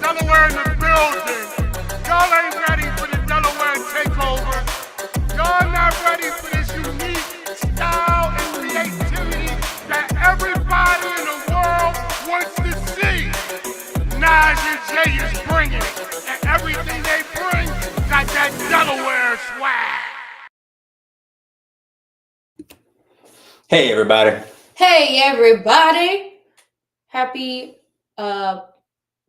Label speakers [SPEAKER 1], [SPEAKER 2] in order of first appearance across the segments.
[SPEAKER 1] Delaware in the building. Y'all ain't ready for the Delaware takeover. Y'all not ready for this unique style and creativity that everybody in the world wants to see. Nas and Jay is bringing it, and everything they bring got that Delaware swag.
[SPEAKER 2] Hey everybody.
[SPEAKER 3] Hey everybody. Happy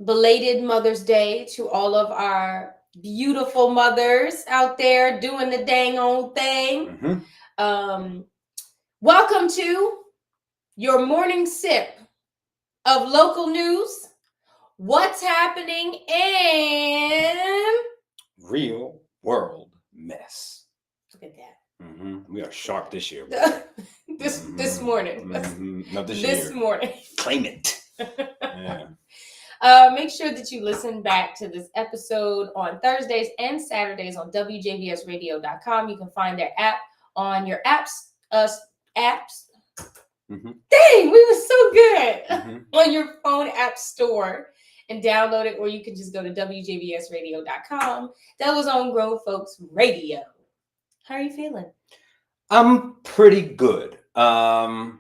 [SPEAKER 3] belated Mother's Day to all of our beautiful mothers out there doing the dang old thing. Welcome to your morning sip of local news, what's happening in
[SPEAKER 2] Real world mess.
[SPEAKER 3] look at that.
[SPEAKER 2] We are sharp this year.
[SPEAKER 3] This morning.
[SPEAKER 2] Not this year.
[SPEAKER 3] Morning.
[SPEAKER 2] Claim it. Yeah.
[SPEAKER 3] Make sure that you listen back to this episode on Thursdays and Saturdays on WJBSradio.com. You can find their app on your apps. Dang, we were so good on your phone app store and download it, or you can just go to WJBSradio.com. That was on Grown Folks Radio. How are you feeling?
[SPEAKER 2] I'm pretty good. I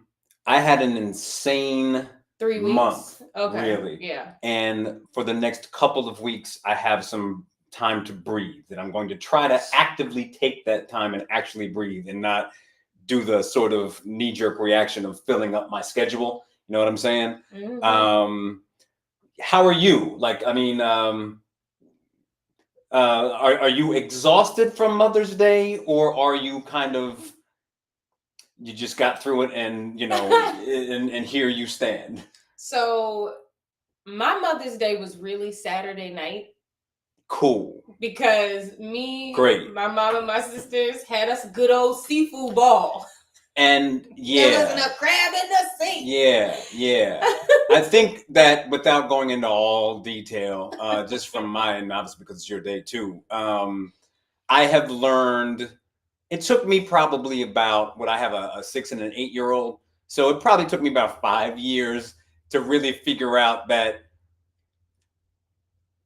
[SPEAKER 2] had an insane
[SPEAKER 3] 3 weeks?
[SPEAKER 2] month,
[SPEAKER 3] Okay.
[SPEAKER 2] really.
[SPEAKER 3] Yeah.
[SPEAKER 2] And for the next couple of weeks, I have some time to breathe. And I'm going to try to actively take that time and actually breathe and not do the sort of knee-jerk reaction of filling up my schedule. You know what I'm saying? How are you? Like, I mean, are you exhausted from Mother's Day, or are you kind of, you just got through it and, you know, and here you stand?
[SPEAKER 3] So my Mother's Day was really Saturday night.
[SPEAKER 2] Cool.
[SPEAKER 3] Because my mom and my sisters had us a good old seafood ball.
[SPEAKER 2] And yeah.
[SPEAKER 3] There wasn't a crab in the sea.
[SPEAKER 2] Yeah. I think that without going into all detail, just from mine, obviously because it's your day too, I have learned, it took me probably about, I have a 6 and an 8-year-old. So it probably took me about 5 years to really figure out that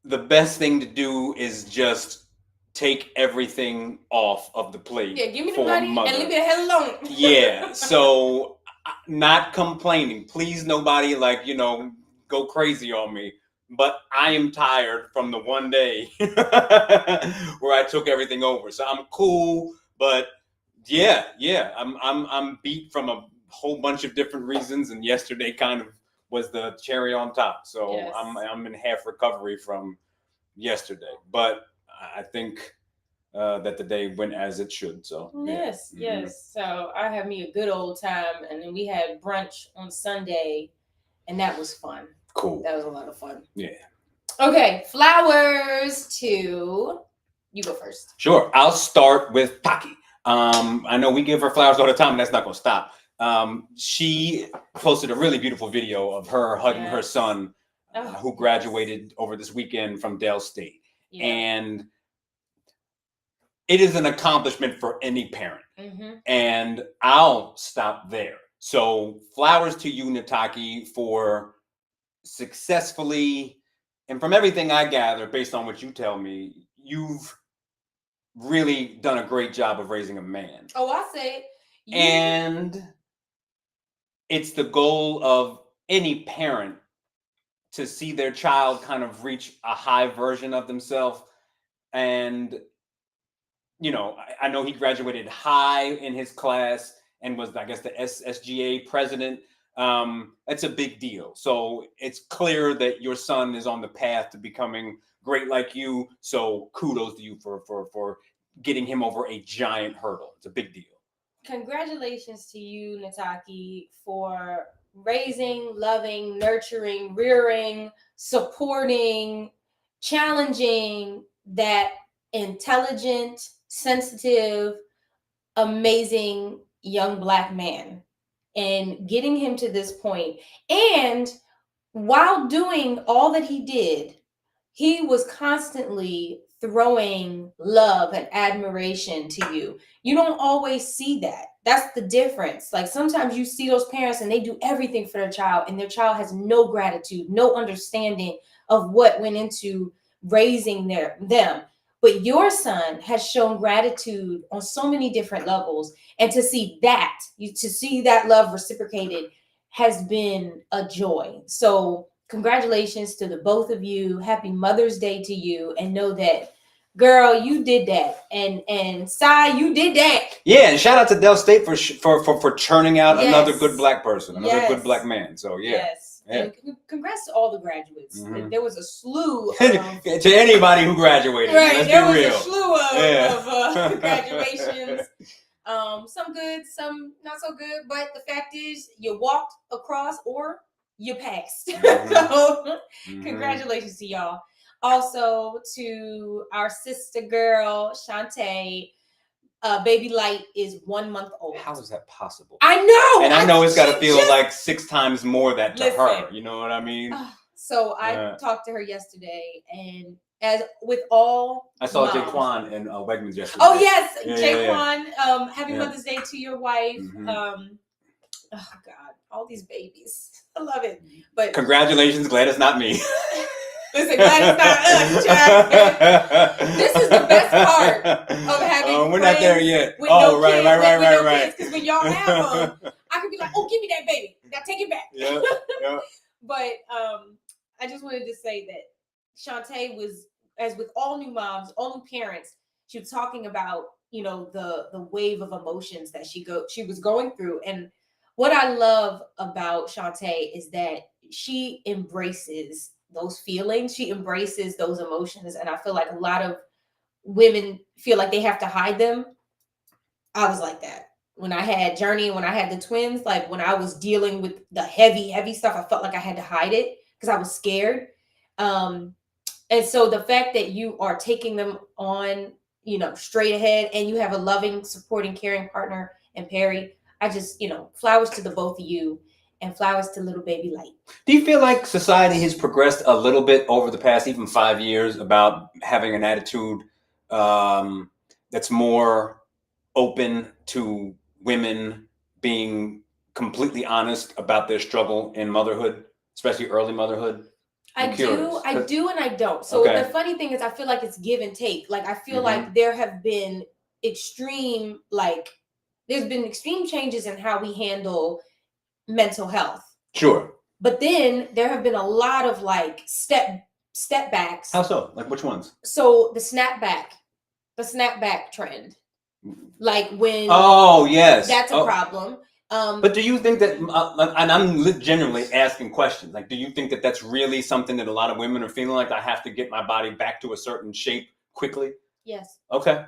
[SPEAKER 2] the best thing to do is just take everything off of the plate.
[SPEAKER 3] Yeah, give me the money and leave me the hell alone.
[SPEAKER 2] Yeah, so not complaining. Please, nobody go crazy on me. But I am tired from the one day where I took everything over. So I'm cool, but yeah, I'm beat from a whole bunch of different reasons, and yesterday kind of was the cherry on top. So yes. I'm in half recovery from yesterday, but I think that the day went as it should. So
[SPEAKER 3] yes. So I had me a good old time, and then we had brunch on Sunday, and that was fun.
[SPEAKER 2] Cool.
[SPEAKER 3] That was a lot of fun.
[SPEAKER 2] Yeah.
[SPEAKER 3] Okay, flowers to you. Go first.
[SPEAKER 2] Sure. I'll start with Taki. I know we give her flowers all the time, and that's not going to stop. She posted a really beautiful video of her hugging her son, who graduated over this weekend from Dale State. Yeah. And it is an accomplishment for any parent. And I'll stop there. So flowers to you, Nataki, for successfully, and from everything I gather, based on what you tell me, you've really done a great job of raising a man.
[SPEAKER 3] Oh, I say.
[SPEAKER 2] And it's the goal of any parent to see their child kind of reach a high version of themselves. And, you know, I know he graduated high in his class and was, I guess, the SSGA president. That's a big deal. So it's clear that your son is on the path to becoming great like you. So kudos to you for getting him over a giant hurdle. It's a big deal.
[SPEAKER 3] Congratulations to you, Nataki, for raising, loving, nurturing, rearing, supporting, challenging that intelligent, sensitive, amazing young Black man, and getting him to this point. And while doing all that he did, he was constantly throwing love and admiration to you. You don't always see that. That's the difference. Like sometimes you see those parents and they do everything for their child, and their child has no gratitude, no understanding of what went into raising them. But your son has shown gratitude on so many different levels, and to see that love reciprocated has been a joy. So congratulations to the both of you. Happy Mother's Day to you, and know that, girl, you did that, and Sai, you did that.
[SPEAKER 2] Yeah, and shout out to Del State for churning out another
[SPEAKER 3] Yes.
[SPEAKER 2] good black person, another
[SPEAKER 3] Yes.
[SPEAKER 2] good black man. So yeah.
[SPEAKER 3] Yes.
[SPEAKER 2] Yeah.
[SPEAKER 3] And congrats to all the graduates.
[SPEAKER 2] Mhm.
[SPEAKER 3] There was a slew of
[SPEAKER 2] To anybody who graduated.
[SPEAKER 3] right.
[SPEAKER 2] Let's
[SPEAKER 3] There
[SPEAKER 2] be
[SPEAKER 3] was
[SPEAKER 2] real.
[SPEAKER 3] a slew
[SPEAKER 2] Yeah.
[SPEAKER 3] of graduations. Some good, some not so good. But the fact is, you walked across or you passed.
[SPEAKER 2] Mhm.
[SPEAKER 3] So
[SPEAKER 2] Mhm.
[SPEAKER 3] congratulations to y'all. Also to our sister girl, Shantae. Baby Light is 1 month old.
[SPEAKER 2] How is that possible?
[SPEAKER 3] I know.
[SPEAKER 2] And I know it's got to
[SPEAKER 3] she
[SPEAKER 2] feel
[SPEAKER 3] just-
[SPEAKER 2] like 6 times more that to
[SPEAKER 3] Listen.
[SPEAKER 2] her. You know what I mean?
[SPEAKER 3] So I
[SPEAKER 2] Yeah.
[SPEAKER 3] talked to her yesterday, and as with all
[SPEAKER 2] I saw
[SPEAKER 3] moms-
[SPEAKER 2] Jaquan in Wegmans yesterday.
[SPEAKER 3] Oh yes,
[SPEAKER 2] Yeah,
[SPEAKER 3] Jaquan. Happy
[SPEAKER 2] Yeah.
[SPEAKER 3] Mother's Day to your wife.
[SPEAKER 2] Mhm.
[SPEAKER 3] Oh God, all these babies. I love it. But
[SPEAKER 2] Congratulations, glad it's not me.
[SPEAKER 3] listen, glad it's not us, child. This is the best part of having
[SPEAKER 2] we're not there
[SPEAKER 3] friends
[SPEAKER 2] yet.
[SPEAKER 3] with
[SPEAKER 2] Oh,
[SPEAKER 3] no
[SPEAKER 2] right,
[SPEAKER 3] kids,
[SPEAKER 2] right.
[SPEAKER 3] with no kids, 'cause when y'all have them, I could be like, oh, give me that baby. Now take it back.
[SPEAKER 2] Yeah, yeah.
[SPEAKER 3] But I just wanted to say that Shantae was, as with all new moms, all new parents, she was talking about, the wave of emotions that she was going through. And what I love about Shantae is that she embraces those feelings, she embraces those emotions. And I feel like a lot of women feel like they have to hide them. I was like that. When I had Journey, when I had the twins, like when I was dealing with the heavy stuff, I felt like I had to hide it because I was scared. And so the fact that you are taking them on, straight ahead, and you have a loving, supporting, caring partner in Perry, I just, flowers to the both of you, and flowers to little baby Light.
[SPEAKER 2] Do you feel like society has progressed a little bit over the past even 5 years about having an attitude that's more open to women being completely honest about their struggle in motherhood, especially early motherhood?
[SPEAKER 3] I do, and I don't. So
[SPEAKER 2] Okay.
[SPEAKER 3] the funny thing is, I feel like it's give and take. Like I feel
[SPEAKER 2] Mhm.
[SPEAKER 3] like there have been there's been extreme changes in how we handle mental health.
[SPEAKER 2] Sure.
[SPEAKER 3] But then there have been a lot of step backs.
[SPEAKER 2] How so? Like which ones?
[SPEAKER 3] So the snapback trend, like when
[SPEAKER 2] Oh yes,
[SPEAKER 3] that's a problem.
[SPEAKER 2] But do you think that, and I'm genuinely asking questions, like, do you think that that's really something that a lot of women are feeling like, I have to get my body back to a certain shape quickly?
[SPEAKER 3] Yes.
[SPEAKER 2] Okay.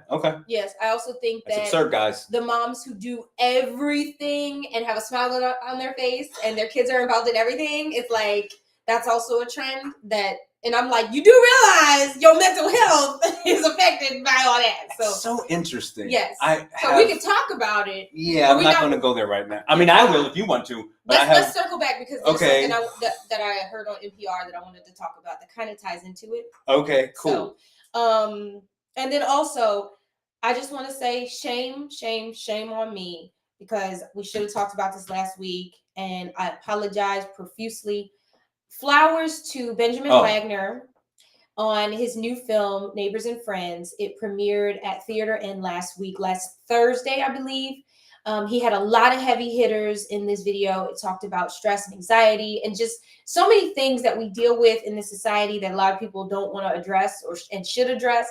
[SPEAKER 3] Yes, I also think
[SPEAKER 2] That's
[SPEAKER 3] that
[SPEAKER 2] absurd, guys.
[SPEAKER 3] the moms who do everything and have a smile on their face and their kids are involved in everything, it's like, that's also a trend that, and I'm like, you do realize your mental health is affected by all that.
[SPEAKER 2] So interesting.
[SPEAKER 3] Yes.
[SPEAKER 2] So
[SPEAKER 3] we can talk about it.
[SPEAKER 2] Yeah, I'm not going to go there right now. I mean, I will if you want to. But
[SPEAKER 3] Let's circle back, because there's
[SPEAKER 2] Okay.
[SPEAKER 3] something that I heard on NPR that I wanted to talk about that kind of ties into it.
[SPEAKER 2] Okay, cool.
[SPEAKER 3] So, and then also, I just want to say shame on me, because we should have talked about this last week, and I apologize profusely. Flowers to Benjamin Wagner on his new film, Neighbors and Friends. It premiered at Theater Inn last Thursday, I believe. He had a lot of heavy hitters in this video. It talked about stress and anxiety and just so many things that we deal with in this society that a lot of people don't want to address and should address.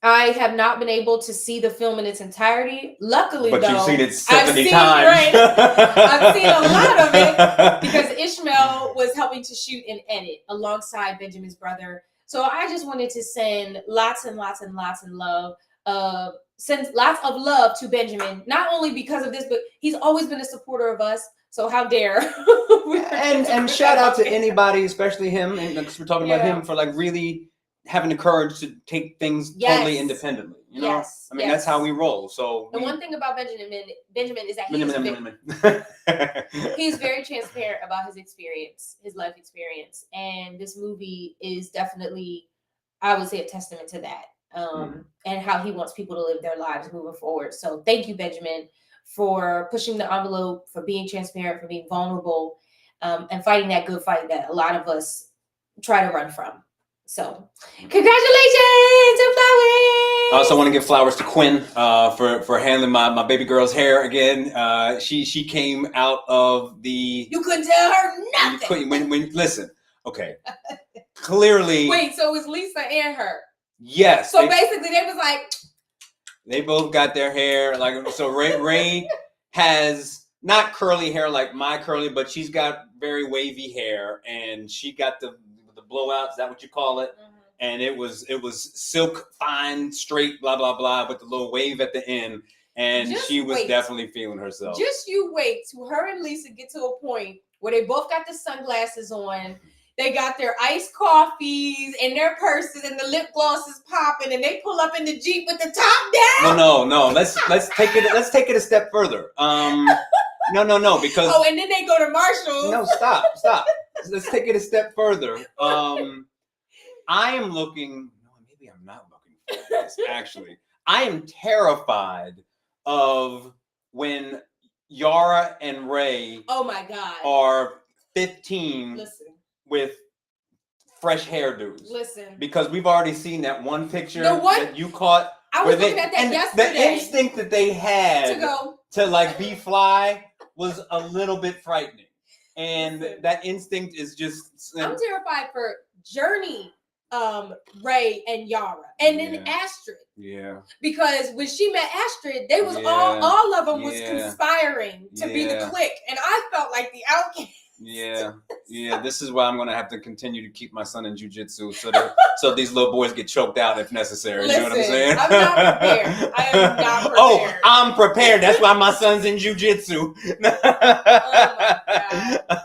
[SPEAKER 3] I have not been able to see the film in its entirety. Luckily,
[SPEAKER 2] but
[SPEAKER 3] though,
[SPEAKER 2] you've seen it 70 times.
[SPEAKER 3] Right, I've seen a lot of it because Ishmael was helping to shoot and edit alongside Benjamin's brother. So I just wanted to send lots and lots and lots of love. Send lots of love to Benjamin, not only because of this, but he's always been a supporter of us. So how dare?
[SPEAKER 2] and shout out to anybody, especially him, and because we're talking about him, for like really having the courage to take things totally independently. You know, I mean, that's how we roll. So
[SPEAKER 3] the one thing about Benjamin is that he's very transparent about his experience, his life experience, and this movie is definitely, I would say, a testament to that. And how he wants people to live their lives moving forward. So thank you, Benjamin, for pushing the envelope, for being transparent, for being vulnerable, and fighting that good fight that a lot of us try to run from. So, congratulations to Flowers.
[SPEAKER 2] I also want to give flowers to Quinn for handling my baby girl's hair again. She came out of the.
[SPEAKER 3] You couldn't tell her nothing.
[SPEAKER 2] When listen, okay, clearly.
[SPEAKER 3] Wait, so it was Lisa and her.
[SPEAKER 2] Yes.
[SPEAKER 3] So basically, they was like.
[SPEAKER 2] They both got their hair so. Ray has not curly hair like my curly, but she's got very wavy hair, and she got the blowout. Is that what you call it? Mm-hmm. And it was silk, fine, straight, blah blah blah, with the little wave at the end, and she was definitely feeling herself.
[SPEAKER 3] Just you wait till her and Lisa get to a point where they both got the sunglasses on. They got their iced coffees and their purses and the lip glosses popping, and they pull up in the Jeep with the top down.
[SPEAKER 2] No. Let's take it a step further. No, because
[SPEAKER 3] and then they go to Marshall.
[SPEAKER 2] No, stop. Let's take it a step further. I am looking. No, maybe I'm not looking for this. Actually, I am terrified of when Yara and Ray.
[SPEAKER 3] Oh my God.
[SPEAKER 2] Are 15.
[SPEAKER 3] Listen.
[SPEAKER 2] With fresh hairdos.
[SPEAKER 3] Listen.
[SPEAKER 2] Because we've already seen that one picture that you caught.
[SPEAKER 3] I was looking at that yesterday.
[SPEAKER 2] The instinct that they had to be fly was a little bit frightening. And that instinct is just.
[SPEAKER 3] I'm terrified for Journey, Ray, and Yara. And then Astrid.
[SPEAKER 2] Yeah. Because
[SPEAKER 3] when she met Astrid, they was all of them was conspiring to be the clique. And I felt like the outcast.
[SPEAKER 2] Yeah. This is why I'm gonna have to continue to keep my son in jiu-jitsu so these little boys get choked out if necessary.
[SPEAKER 3] Listen,
[SPEAKER 2] you know what I'm saying?
[SPEAKER 3] I'm not prepared. I am not prepared.
[SPEAKER 2] Oh, I'm prepared. That's why my son's in jiu-jitsu.
[SPEAKER 3] Oh my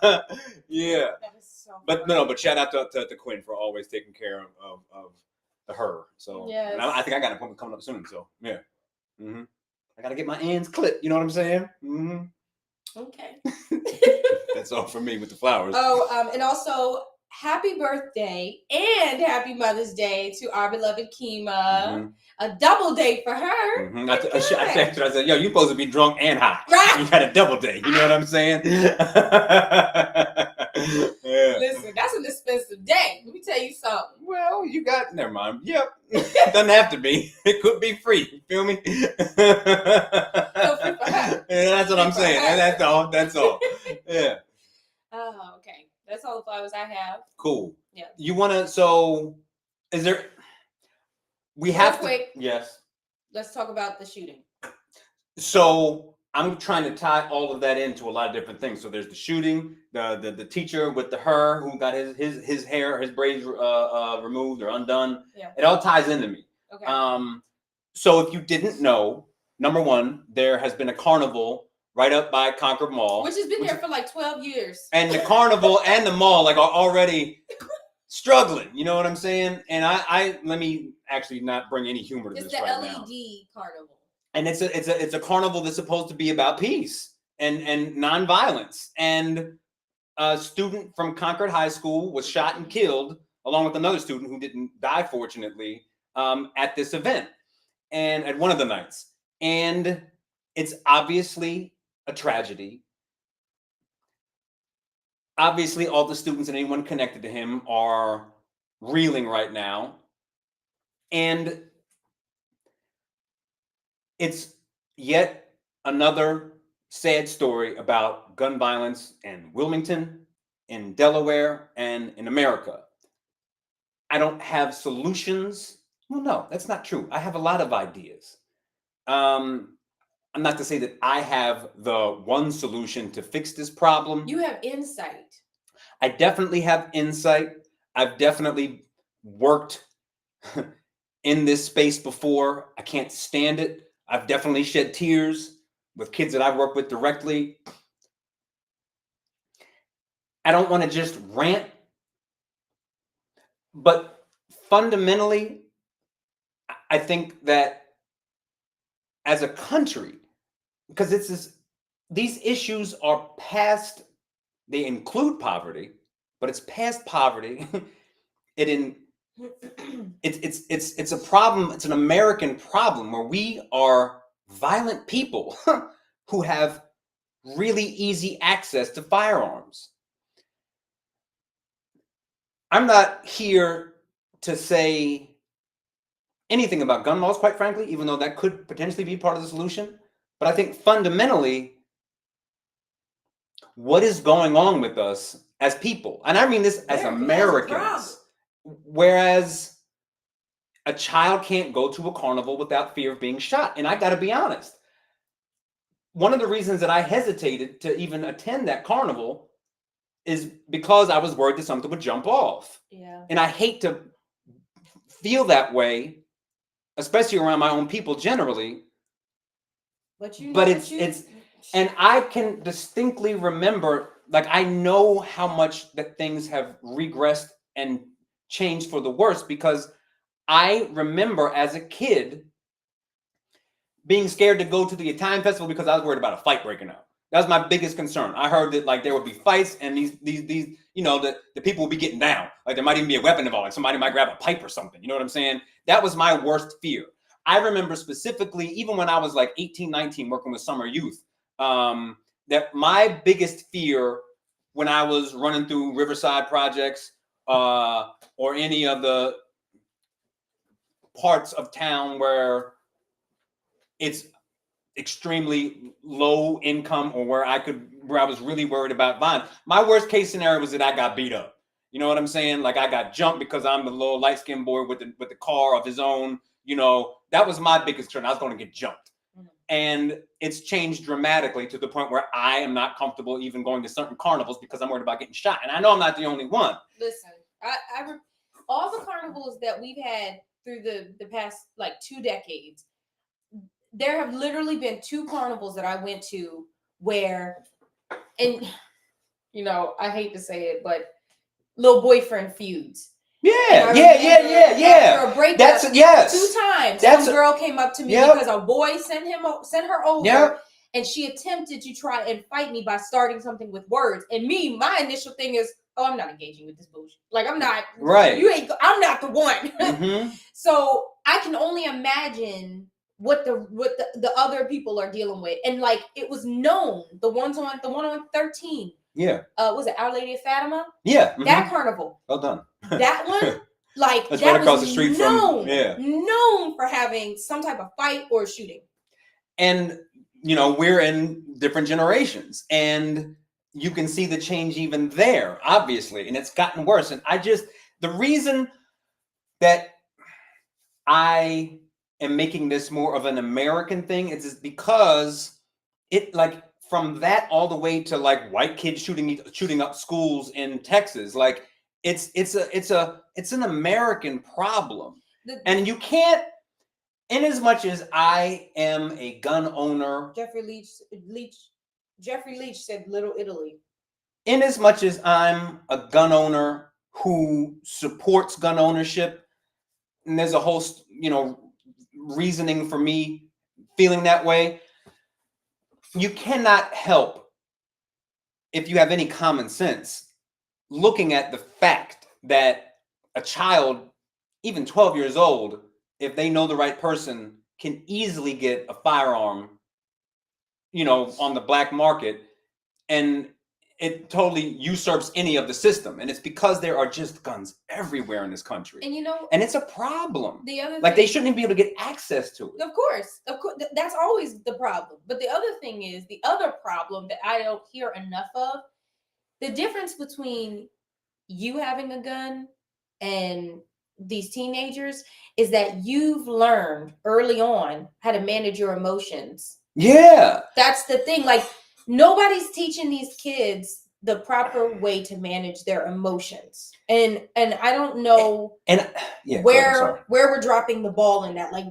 [SPEAKER 3] God.
[SPEAKER 2] Yeah.
[SPEAKER 3] That is so
[SPEAKER 2] but shout out to Quinn for always taking care of her. So
[SPEAKER 3] yes.
[SPEAKER 2] I think I got an appointment coming up soon. So yeah. Mm-hmm. I gotta get my ends clipped. You know what I'm saying? Mm-hmm.
[SPEAKER 3] Okay.
[SPEAKER 2] That's all for me with the flowers.
[SPEAKER 3] Oh, and also happy birthday and happy Mother's Day to our beloved Kima. Mm-hmm. A double day for her.
[SPEAKER 2] Mm-hmm. I said, yo, you supposed to be drunk and high.
[SPEAKER 3] Right.
[SPEAKER 2] You had a double day. You know what I'm saying?
[SPEAKER 3] Listen, that's an expensive day. Let me tell you something.
[SPEAKER 2] Well, never mind. Yep. Doesn't have to be. It could be free. You feel me? That's what I'm saying. That's all. Yeah.
[SPEAKER 3] Oh, okay. That's all the flowers I have.
[SPEAKER 2] Cool.
[SPEAKER 3] Yeah.
[SPEAKER 2] You want to, is there, we have to.
[SPEAKER 3] Quick.
[SPEAKER 2] Yes.
[SPEAKER 3] Let's talk about the shooting.
[SPEAKER 2] So I'm trying to tie all of that into a lot of different things. So there's the shooting, the teacher with her who got his hair, his braids removed or undone.
[SPEAKER 3] Yeah.
[SPEAKER 2] It all ties into me.
[SPEAKER 3] Okay.
[SPEAKER 2] So if you didn't know, number one, there has been a carnival right up by Concord Mall.
[SPEAKER 3] Which has been there for like 12 years.
[SPEAKER 2] And the carnival and the mall are already struggling. You know what I'm saying? And I let me actually not bring any humor to this right now.
[SPEAKER 3] It's the LED carnival.
[SPEAKER 2] And it's a carnival that's supposed to be about peace and nonviolence. And a student from Concord High School was shot and killed, along with another student who didn't die, fortunately, at this event and at one of the nights. And it's obviously a tragedy. Obviously, all the students and anyone connected to him are reeling right now. And it's yet another sad story about gun violence in Wilmington, in Delaware, and in America. I don't have solutions. Well, no, that's not true. I have a lot of ideas. I'm not to say that I have the one solution to fix this problem.
[SPEAKER 3] You have insight.
[SPEAKER 2] I definitely have insight. I've definitely worked in this space before. I can't stand it. I've definitely shed tears with kids that I've worked with directly. I don't want to just rant, but fundamentally, I think that as a country, because these issues are past, they include poverty, but it's past poverty. It's a problem. It's an American problem where we are violent people who have really easy access to firearms. I'm not here to say anything about gun laws, quite frankly, even though that could potentially be part of the solution. But I think fundamentally, what is going on with us as people, and I mean this as Americans, whereas a child can't go to a carnival without fear of being shot. And I got to be honest, one of the reasons that I hesitated to even attend that carnival is because I was worried that something would jump off.
[SPEAKER 3] Yeah.
[SPEAKER 2] And I hate to feel that way, especially around my own people generally.
[SPEAKER 3] But you know,
[SPEAKER 2] but it's and I can distinctly remember, like, I know how much that things have regressed and changed for the worse, because I remember as a kid being scared to go to the Italian festival because I was worried about a fight breaking out. That was my biggest concern. I heard that, like, there would be fights, and these you know, the people would be getting down. Like, there might even be a weapon involved. Like, somebody might grab a pipe or something. You know what I'm saying? That was my worst fear. I remember specifically, even when I was like 18, 19, working with summer youth, that my biggest fear when I was running through Riverside projects or any of the parts of town where it's extremely low income, or where I was really worried about violence. My worst case scenario was that I got beat up. You know what I'm saying? Like, I got jumped because I'm the little light skinned boy with the car of his own. You know, that was my biggest concern. I was going to get jumped. And it's changed dramatically to the point where I am not comfortable even going to certain carnivals because I'm worried about getting shot. And I know I'm not the only one.
[SPEAKER 3] Listen, all the carnivals that we've had through the past like 2 decades, there have literally been 2 carnivals that I went to where, and you know, I hate to say it, but little boyfriend feuds.
[SPEAKER 2] Yeah. After
[SPEAKER 3] a breakup,
[SPEAKER 2] that's
[SPEAKER 3] 2 times, some girl came up to me because a boy sent her over, and she attempted to try and fight me by starting something with words. And me, my initial thing is, oh, I'm not engaging with this bullshit. Like, I'm not.
[SPEAKER 2] Right.
[SPEAKER 3] I'm not the one.
[SPEAKER 2] Mm-hmm.
[SPEAKER 3] So I can only imagine what the other people are dealing with. And like, it was known, the one on 13.
[SPEAKER 2] Yeah.
[SPEAKER 3] Was it Our Lady of Fatima?
[SPEAKER 2] Yeah. Mm-hmm.
[SPEAKER 3] That carnival.
[SPEAKER 2] Well done.
[SPEAKER 3] That one, like,
[SPEAKER 2] that's
[SPEAKER 3] that
[SPEAKER 2] right across
[SPEAKER 3] was
[SPEAKER 2] the street
[SPEAKER 3] known for having some type of fight or shooting.
[SPEAKER 2] And, you know, we're in different generations, and you can see the change even there, obviously, and it's gotten worse. And the reason that I am making this more of an American thing is because it, like, from that all the way to like white kids shooting up schools in Texas, like, it's an American problem. And you can't, in as much as I am a gun owner,
[SPEAKER 3] Jeffrey Leach said Little Italy.
[SPEAKER 2] In as much as I'm a gun owner who supports gun ownership, and there's a whole, you know, reasoning for me feeling that way, you cannot help, if you have any common sense, looking at the fact that a child, even 12 years old, if they know the right person, can easily get a firearm, you know, on the black market, and it totally usurps any of the system. And it's because there are just guns everywhere in this country. And, you know, and it's a problem.
[SPEAKER 3] The other
[SPEAKER 2] like, they shouldn't even be able to get access to it.
[SPEAKER 3] Of course, that's always the problem. But the other thing is, the other problem that I don't hear enough of, the difference between you having a gun and these teenagers is that you've learned early on how to manage your emotions.
[SPEAKER 2] Yeah.
[SPEAKER 3] That's the thing. Like, nobody's teaching these kids the proper way to manage their emotions. And I don't know where we're dropping the ball in that. Like,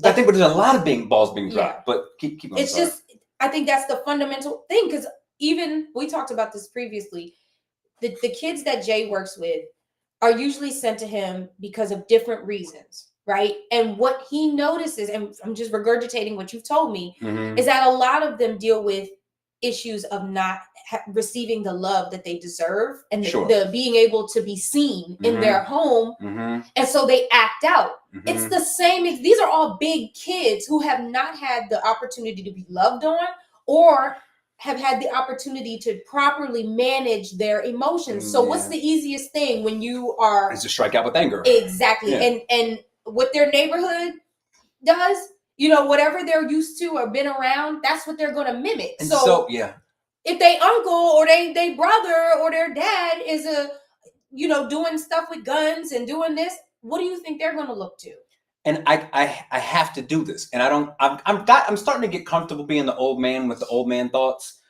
[SPEAKER 2] I think there's a lot of balls being dropped, but keep going.
[SPEAKER 3] It's just, I think that's the fundamental thing, because even we talked about this previously. The kids that Jay works with are usually sent to him because of different reasons, right? And what he notices, and I'm just regurgitating what you've told me, is that a lot of them deal with issues of not receiving the love that they deserve, and the being able to be seen in their home. And so they act out. It's the same. These are all big kids who have not had the opportunity to be loved on, or have had the opportunity to properly manage their emotions. So what's the easiest thing when you are
[SPEAKER 2] is to strike out with anger?
[SPEAKER 3] Exactly. And what their neighborhood does, you know, whatever they're used to or been around, that's what they're gonna mimic.
[SPEAKER 2] And
[SPEAKER 3] so
[SPEAKER 2] yeah,
[SPEAKER 3] if they uncle or they brother or their dad is doing stuff with guns and doing this, what do you think they're gonna look to?
[SPEAKER 2] And I have to do this, and I'm starting to get comfortable being the old man with the old man thoughts.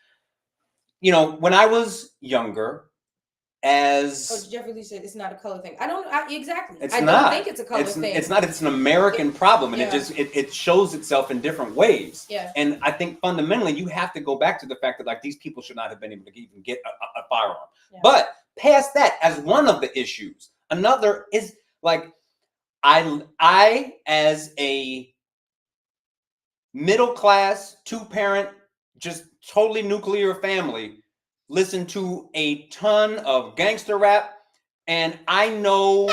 [SPEAKER 2] You know, when I was younger, as
[SPEAKER 3] Jeffrey Lee said, it's not a color thing. Exactly.
[SPEAKER 2] It's
[SPEAKER 3] I
[SPEAKER 2] not.
[SPEAKER 3] don't think it's a color thing.
[SPEAKER 2] It's not. It's an American problem, and it shows itself in different ways.
[SPEAKER 3] Yeah.
[SPEAKER 2] And I think fundamentally, you have to go back to the fact that like these people should not have been able to even get a firearm. Yeah. But past that, as one of the issues, another is like I as a middle class 2-parent, just totally nuclear family, listen to a ton of gangster rap, and I know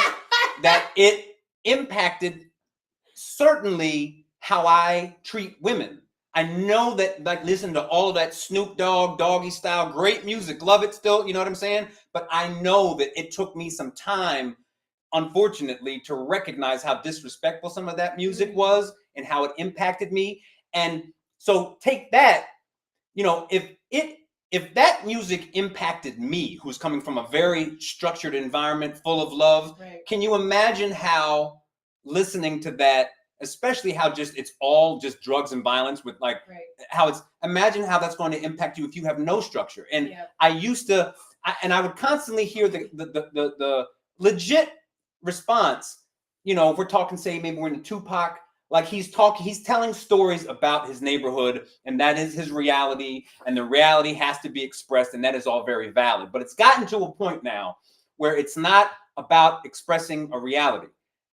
[SPEAKER 2] that it impacted certainly how I treat women. I know that, like, listen to all of that Snoop Dogg, Doggy Style, great music, love it still, you know what I'm saying? But I know that it took me some time, unfortunately, to recognize how disrespectful some of that music was and how it impacted me. And so take that, you know, if that music impacted me, who's coming from a very structured environment full of love, can you imagine how listening to that, especially how just it's all just drugs and violence with like how it's, imagine how that's going to impact you if you have no structure. And I used to, I would constantly hear the legit response, you know, if we're talking, say, maybe we're in Tupac, like he's telling stories about his neighborhood, and that is his reality, and the reality has to be expressed, and that is all very valid. But it's gotten to a point now where it's not about expressing a reality.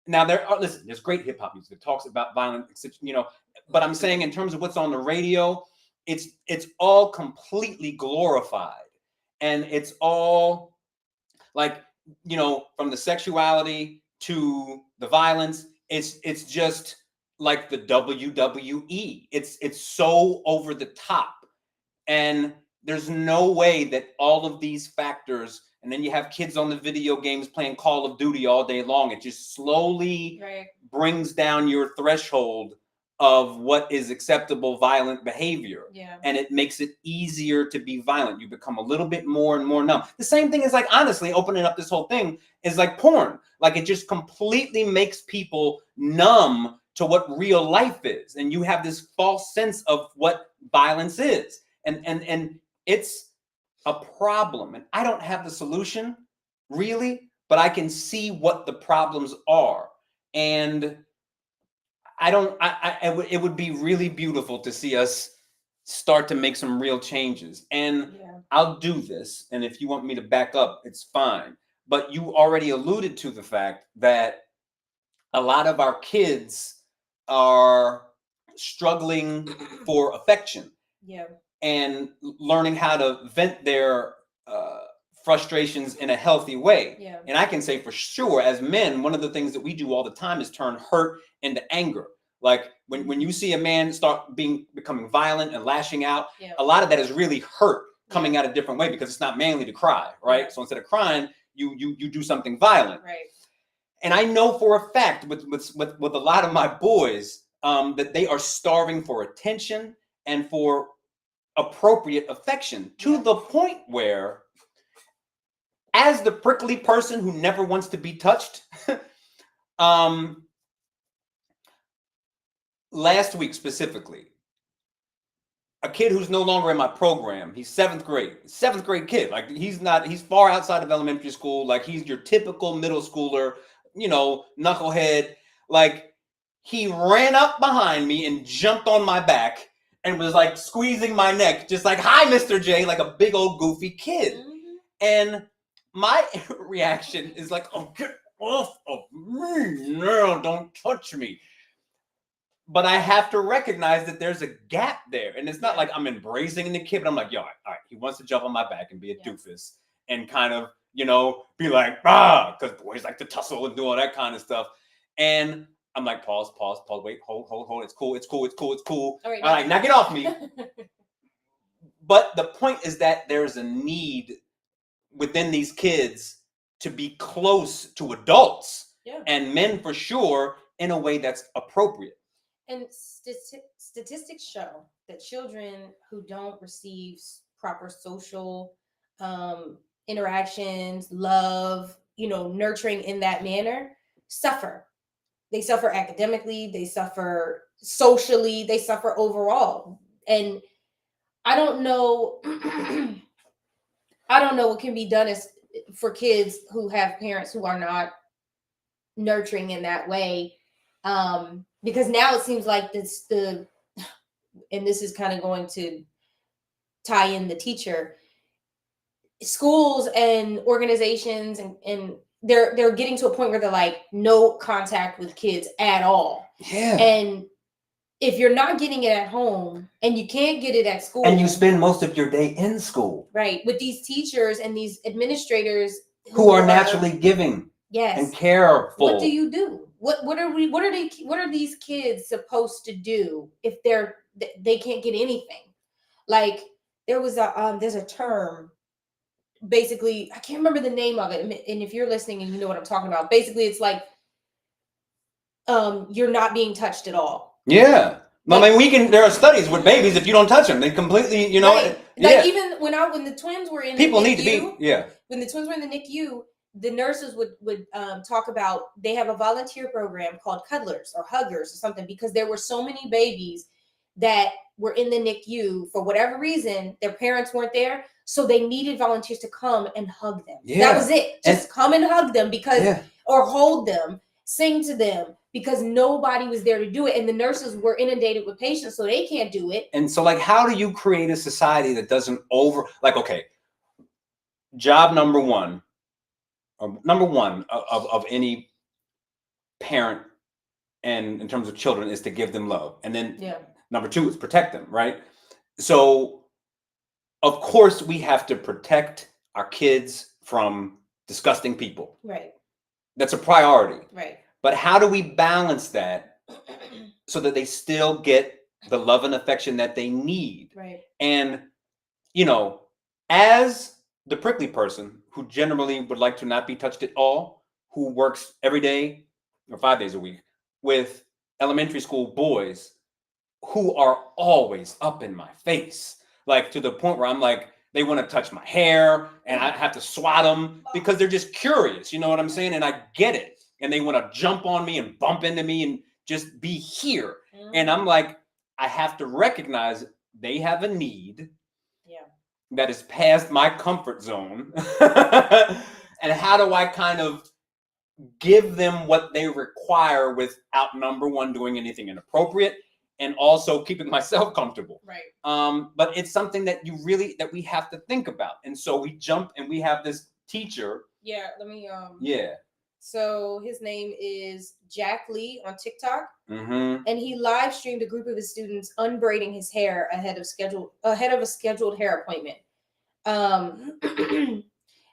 [SPEAKER 2] Now there's great hip hop music that talks about violent, you know, but I'm saying in terms of what's on the radio, it's all completely glorified, and it's all like, you know, from the sexuality to the violence, it's just like the WWE. It's so over the top, and there's no way that all of these factors, and then you have kids on the video games playing Call of Duty all day long. It just slowly brings down your threshold of what is acceptable violent behavior. And it makes it easier to be violent. You become a little bit more and more numb. The same thing is like, honestly, opening up this whole thing is like porn. Like, it just completely makes people numb to what real life is. And you have this false sense of what violence is. And it's a problem. And I don't have the solution, really, but I can see what the problems are. And it would be really beautiful to see us start to make some real changes. And I'll do this. And if you want me to back up, it's fine. But you already alluded to the fact that a lot of our kids are struggling for affection. And learning how to vent their frustrations in a healthy way. And I can say for sure, as men, one of the things that we do all the time is turn hurt into anger. Like when you see a man start becoming violent and lashing out, a lot of that is really hurt coming out a different way, because it's not manly to cry, right? So instead of crying, you do something violent. And I know for a fact with a lot of my boys that they are starving for attention and for appropriate affection, to the point where, as the prickly person who never wants to be touched, last week specifically, a kid who's no longer in my program, he's seventh grade kid. Like, he's far outside of elementary school. Like, he's your typical middle schooler, you know, knucklehead. Like, he ran up behind me and jumped on my back and was like squeezing my neck, just like, "Hi, Mr. J," like a big old goofy kid. And my reaction is like, "Oh, get off of me. No, don't touch me." But I have to recognize that there's a gap there. And it's not like I'm embracing the kid, but I'm like, yo, all right, he wants to jump on my back and be a doofus and kind of, you know, be like, because boys like to tussle and do all that kind of stuff. And I'm like, pause, wait, hold. It's cool. All right, now get off me. But the point is that there's a need within these kids to be close to adults and men for sure in a way that's appropriate.
[SPEAKER 3] And statistics show that children who don't receive proper social interactions, love, nurturing in that manner, suffer. They suffer academically, they suffer socially, they suffer overall. And I don't know I don't know what can be done as for kids who have parents who are not nurturing in that way. Because now it seems like and this is kind of going to tie in the teacher, schools and organizations, and they're getting to a point where they're like, no contact with kids at all.
[SPEAKER 2] Yeah.
[SPEAKER 3] And if you're not getting it at home and you can't get it at school,
[SPEAKER 2] and you spend most of your day in school,
[SPEAKER 3] right, with these teachers and these administrators
[SPEAKER 2] who are naturally giving, and careful,
[SPEAKER 3] what do you do? What are these kids supposed to do if they can't get anything? Like there's a term, basically, I can't remember the name of it, and if you're listening and you know what I'm talking about, basically it's like you're not being touched at all.
[SPEAKER 2] Yeah. I mean, there are studies with babies, if you don't touch them, they completely,
[SPEAKER 3] right. Like even when the twins were in
[SPEAKER 2] people
[SPEAKER 3] the
[SPEAKER 2] need
[SPEAKER 3] NICU,
[SPEAKER 2] to be,
[SPEAKER 3] when the twins were in the NICU, the nurses would talk about, they have a volunteer program called cuddlers or huggers or something, because there were so many babies that were in the NICU for whatever reason, their parents weren't there, so they needed volunteers to come and hug them. That was it. Just come and hug them or hold them, sing to them, because nobody was there to do it, and the nurses were inundated with patients, so they can't do it.
[SPEAKER 2] And so, like, how do you create a society that doesn't okay, job number one of any parent, and in terms of children, is to give them love, and then number two is protect them, right? So of course we have to protect our kids from disgusting people,
[SPEAKER 3] right?
[SPEAKER 2] That's a priority,
[SPEAKER 3] right?
[SPEAKER 2] But how do we balance that so that they still get the love and affection that they need,
[SPEAKER 3] right?
[SPEAKER 2] And as the prickly person who generally would like to not be touched at all, who works every day or 5 days a week with elementary school boys who are always up in my face, like to the point where I'm like, they want to touch my hair and I have to swat them because they're just curious, you know what I'm saying? And I get it. And they want to jump on me and bump into me and just be here. And I'm like, I have to recognize they have a need that is past my comfort zone. And how do I kind of give them what they require without, number one, doing anything inappropriate, and also keeping myself comfortable.
[SPEAKER 3] Right.
[SPEAKER 2] But it's something that that we have to think about. And so we jump and we have this teacher.
[SPEAKER 3] Yeah, let me
[SPEAKER 2] Yeah.
[SPEAKER 3] So his name is Jack Lee on TikTok.
[SPEAKER 2] Mm-hmm.
[SPEAKER 3] And he live streamed a group of his students unbraiding his hair ahead of a scheduled hair appointment.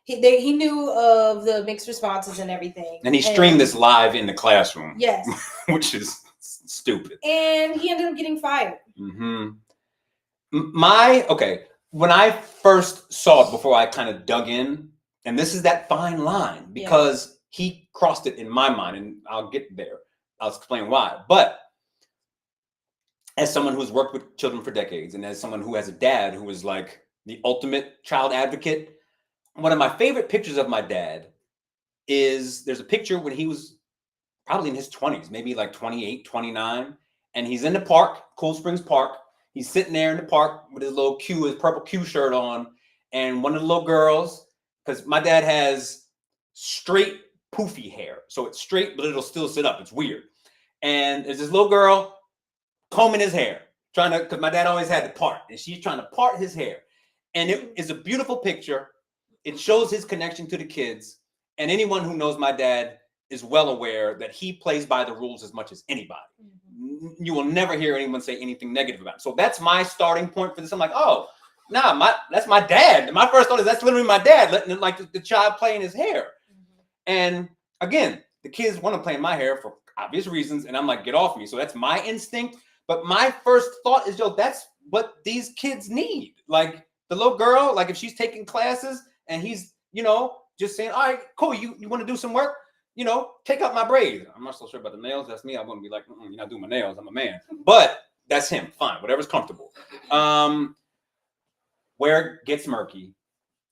[SPEAKER 3] He knew of the mixed responses and everything.
[SPEAKER 2] And he streamed this live in the classroom.
[SPEAKER 3] Yes.
[SPEAKER 2] Which is stupid.
[SPEAKER 3] And he ended up getting fired.
[SPEAKER 2] Mm-hmm. When I first saw it, before I kind of dug in, and this is that fine line, because he crossed it in my mind, and I'll get there. I'll explain why. But as someone who's worked with children for decades, and as someone who has a dad who is like the ultimate child advocate, one of my favorite pictures of my dad is, there's a picture when he was probably in his 20s, maybe like 28, 29, and he's in the park, Cool Springs Park. He's sitting there in the park with his little his purple Q shirt on, and one of the little girls, because my dad has straight poofy hair, so it's straight, but it'll still sit up. It's weird. And there's this little girl combing his hair, because my dad always had to part, and she's trying to part his hair. And it is a beautiful picture. It shows his connection to the kids. And anyone who knows my dad is well aware that he plays by the rules as much as anybody. Mm-hmm. You will never hear anyone say anything negative about him. So that's my starting point for this. I'm like, oh, that's my dad. And my first thought is, that's literally my dad letting the child play in his hair. Mm-hmm. And again, the kids want to play in my hair for obvious reasons. And I'm like, get off me. So that's my instinct. But my first thought is, that's what these kids need. Like the little girl, like if she's taking classes and he's, just saying, all right, cool, you want to do some work? Take out my braids. I'm not so sure about the nails. That's me. I wouldn't be like, you're not doing my nails. I'm a man. But that's him. Fine. Whatever's comfortable. Where it gets murky.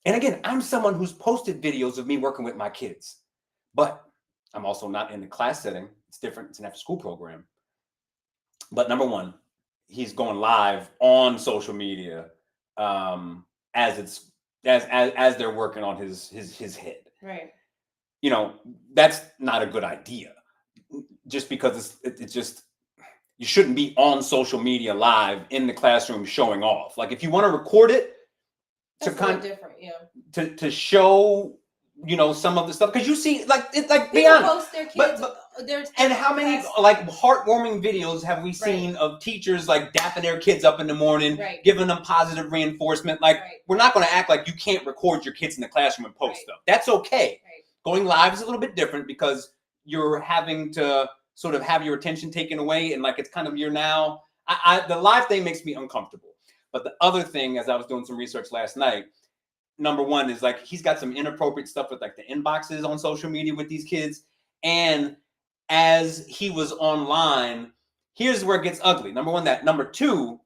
[SPEAKER 2] And again, I'm someone who's posted videos of me working with my kids. But I'm also not in the class setting. It's different. It's an after school program. But number one, he's going live on social media as they're working on his head.
[SPEAKER 3] Right.
[SPEAKER 2] That's not a good idea. Just because it's just, you shouldn't be on social media live in the classroom showing off. Like if you want to record it,
[SPEAKER 3] that's
[SPEAKER 2] to kind of
[SPEAKER 3] different, yeah.
[SPEAKER 2] To show, some of the stuff, because you see, like it's like
[SPEAKER 3] people post their kids,
[SPEAKER 2] and how many like heartwarming videos have we seen of teachers like dapping their kids up in the morning, giving them positive reinforcement? Like we're not going to act like you can't record your kids in the classroom and post stuff. That's okay. Going live is a little bit different because you're having to sort of have your attention taken away, and like it's kind of you're now. The live thing makes me uncomfortable. But the other thing, as I was doing some research last night, number one is like he's got some inappropriate stuff with like the inboxes on social media with these kids. And as he was online, here's where it gets ugly. Number one, that. Number two,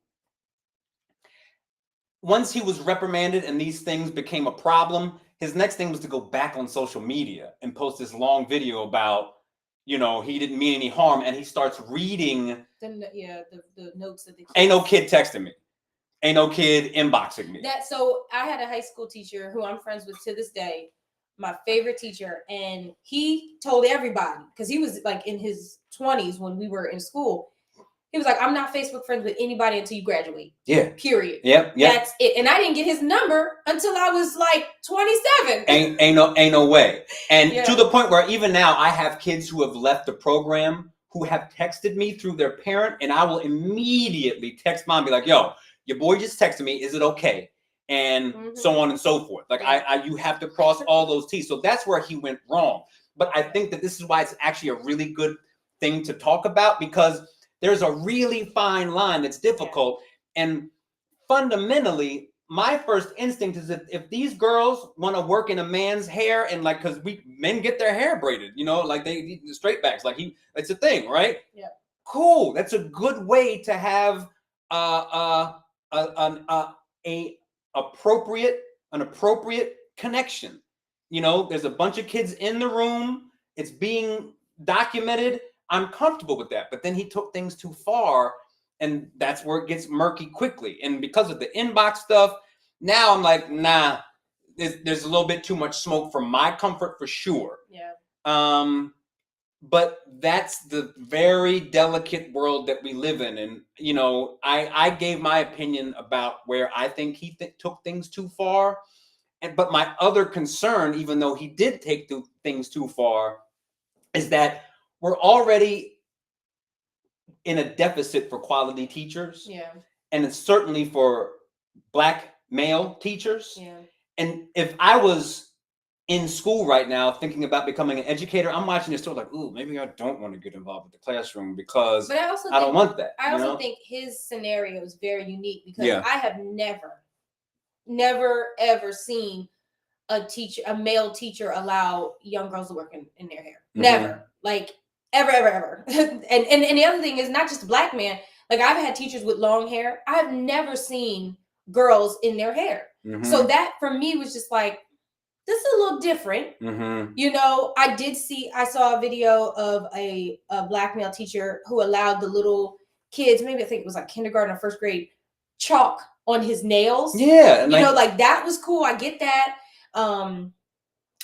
[SPEAKER 2] once he was reprimanded and these things became a problem, his next thing was to go back on social media and post this long video about, he didn't mean any harm. And he starts reading
[SPEAKER 3] the notes that the kids.
[SPEAKER 2] Ain't no kid texting me. Ain't no kid inboxing me.
[SPEAKER 3] So I had a high school teacher who I'm friends with to this day, my favorite teacher, and he told everybody, because he was like in his 20s when we were in school. He was like, I'm not Facebook friends with anybody until you graduate.
[SPEAKER 2] Yeah.
[SPEAKER 3] Period.
[SPEAKER 2] Yep.
[SPEAKER 3] That's it. And I didn't get his number until I was like 27.
[SPEAKER 2] Ain't no way. And to the point where even now I have kids who have left the program who have texted me through their parent, and I will immediately text mom and be like, yo, your boy just texted me. Is it okay? And so on and so forth. Like you have to cross all those T's. So that's where he went wrong. But I think that this is why it's actually a really good thing to talk about, because there's a really fine line that's difficult. And fundamentally, my first instinct is if these girls want to work in a man's hair, and like, because men get their hair braided, like they straight backs, like it's a thing, right?
[SPEAKER 3] Yeah. Cool.
[SPEAKER 2] That's a good way to have an appropriate connection. There's a bunch of kids in the room. It's being documented. I'm comfortable with that. But then he took things too far, and that's where it gets murky quickly. And because of the inbox stuff, now I'm like, nah, there's a little bit too much smoke for my comfort for sure.
[SPEAKER 3] Yeah.
[SPEAKER 2] But that's the very delicate world that we live in. And, I gave my opinion about where I think he took things too far. But my other concern, even though he did take things too far, is that we're already in a deficit for quality teachers.
[SPEAKER 3] Yeah.
[SPEAKER 2] And it's certainly for Black male teachers.
[SPEAKER 3] Yeah.
[SPEAKER 2] And if I was in school right now thinking about becoming an educator, I'm watching this story like, ooh, maybe I don't want to get involved with the classroom because I don't want that.
[SPEAKER 3] I also think his scenario is very unique because I have never, ever seen a male teacher allow young girls to work in their hair. Never. Like ever. and the other thing is not just a Black man. Like I've had teachers with long hair. I've never seen girls in their hair. So that for me was just like, this is a little different. I saw a video of a Black male teacher who allowed the little kids, maybe I think it was like kindergarten or first grade, chalk on his nails.
[SPEAKER 2] Yeah.
[SPEAKER 3] Like that was cool. I get that. And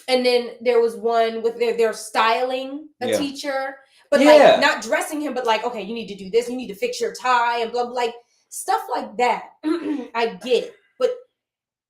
[SPEAKER 3] then there was one with they're styling a teacher, but like not dressing him, but like, okay, you need to do this. You need to fix your tie and blah, blah, like stuff like that. I get,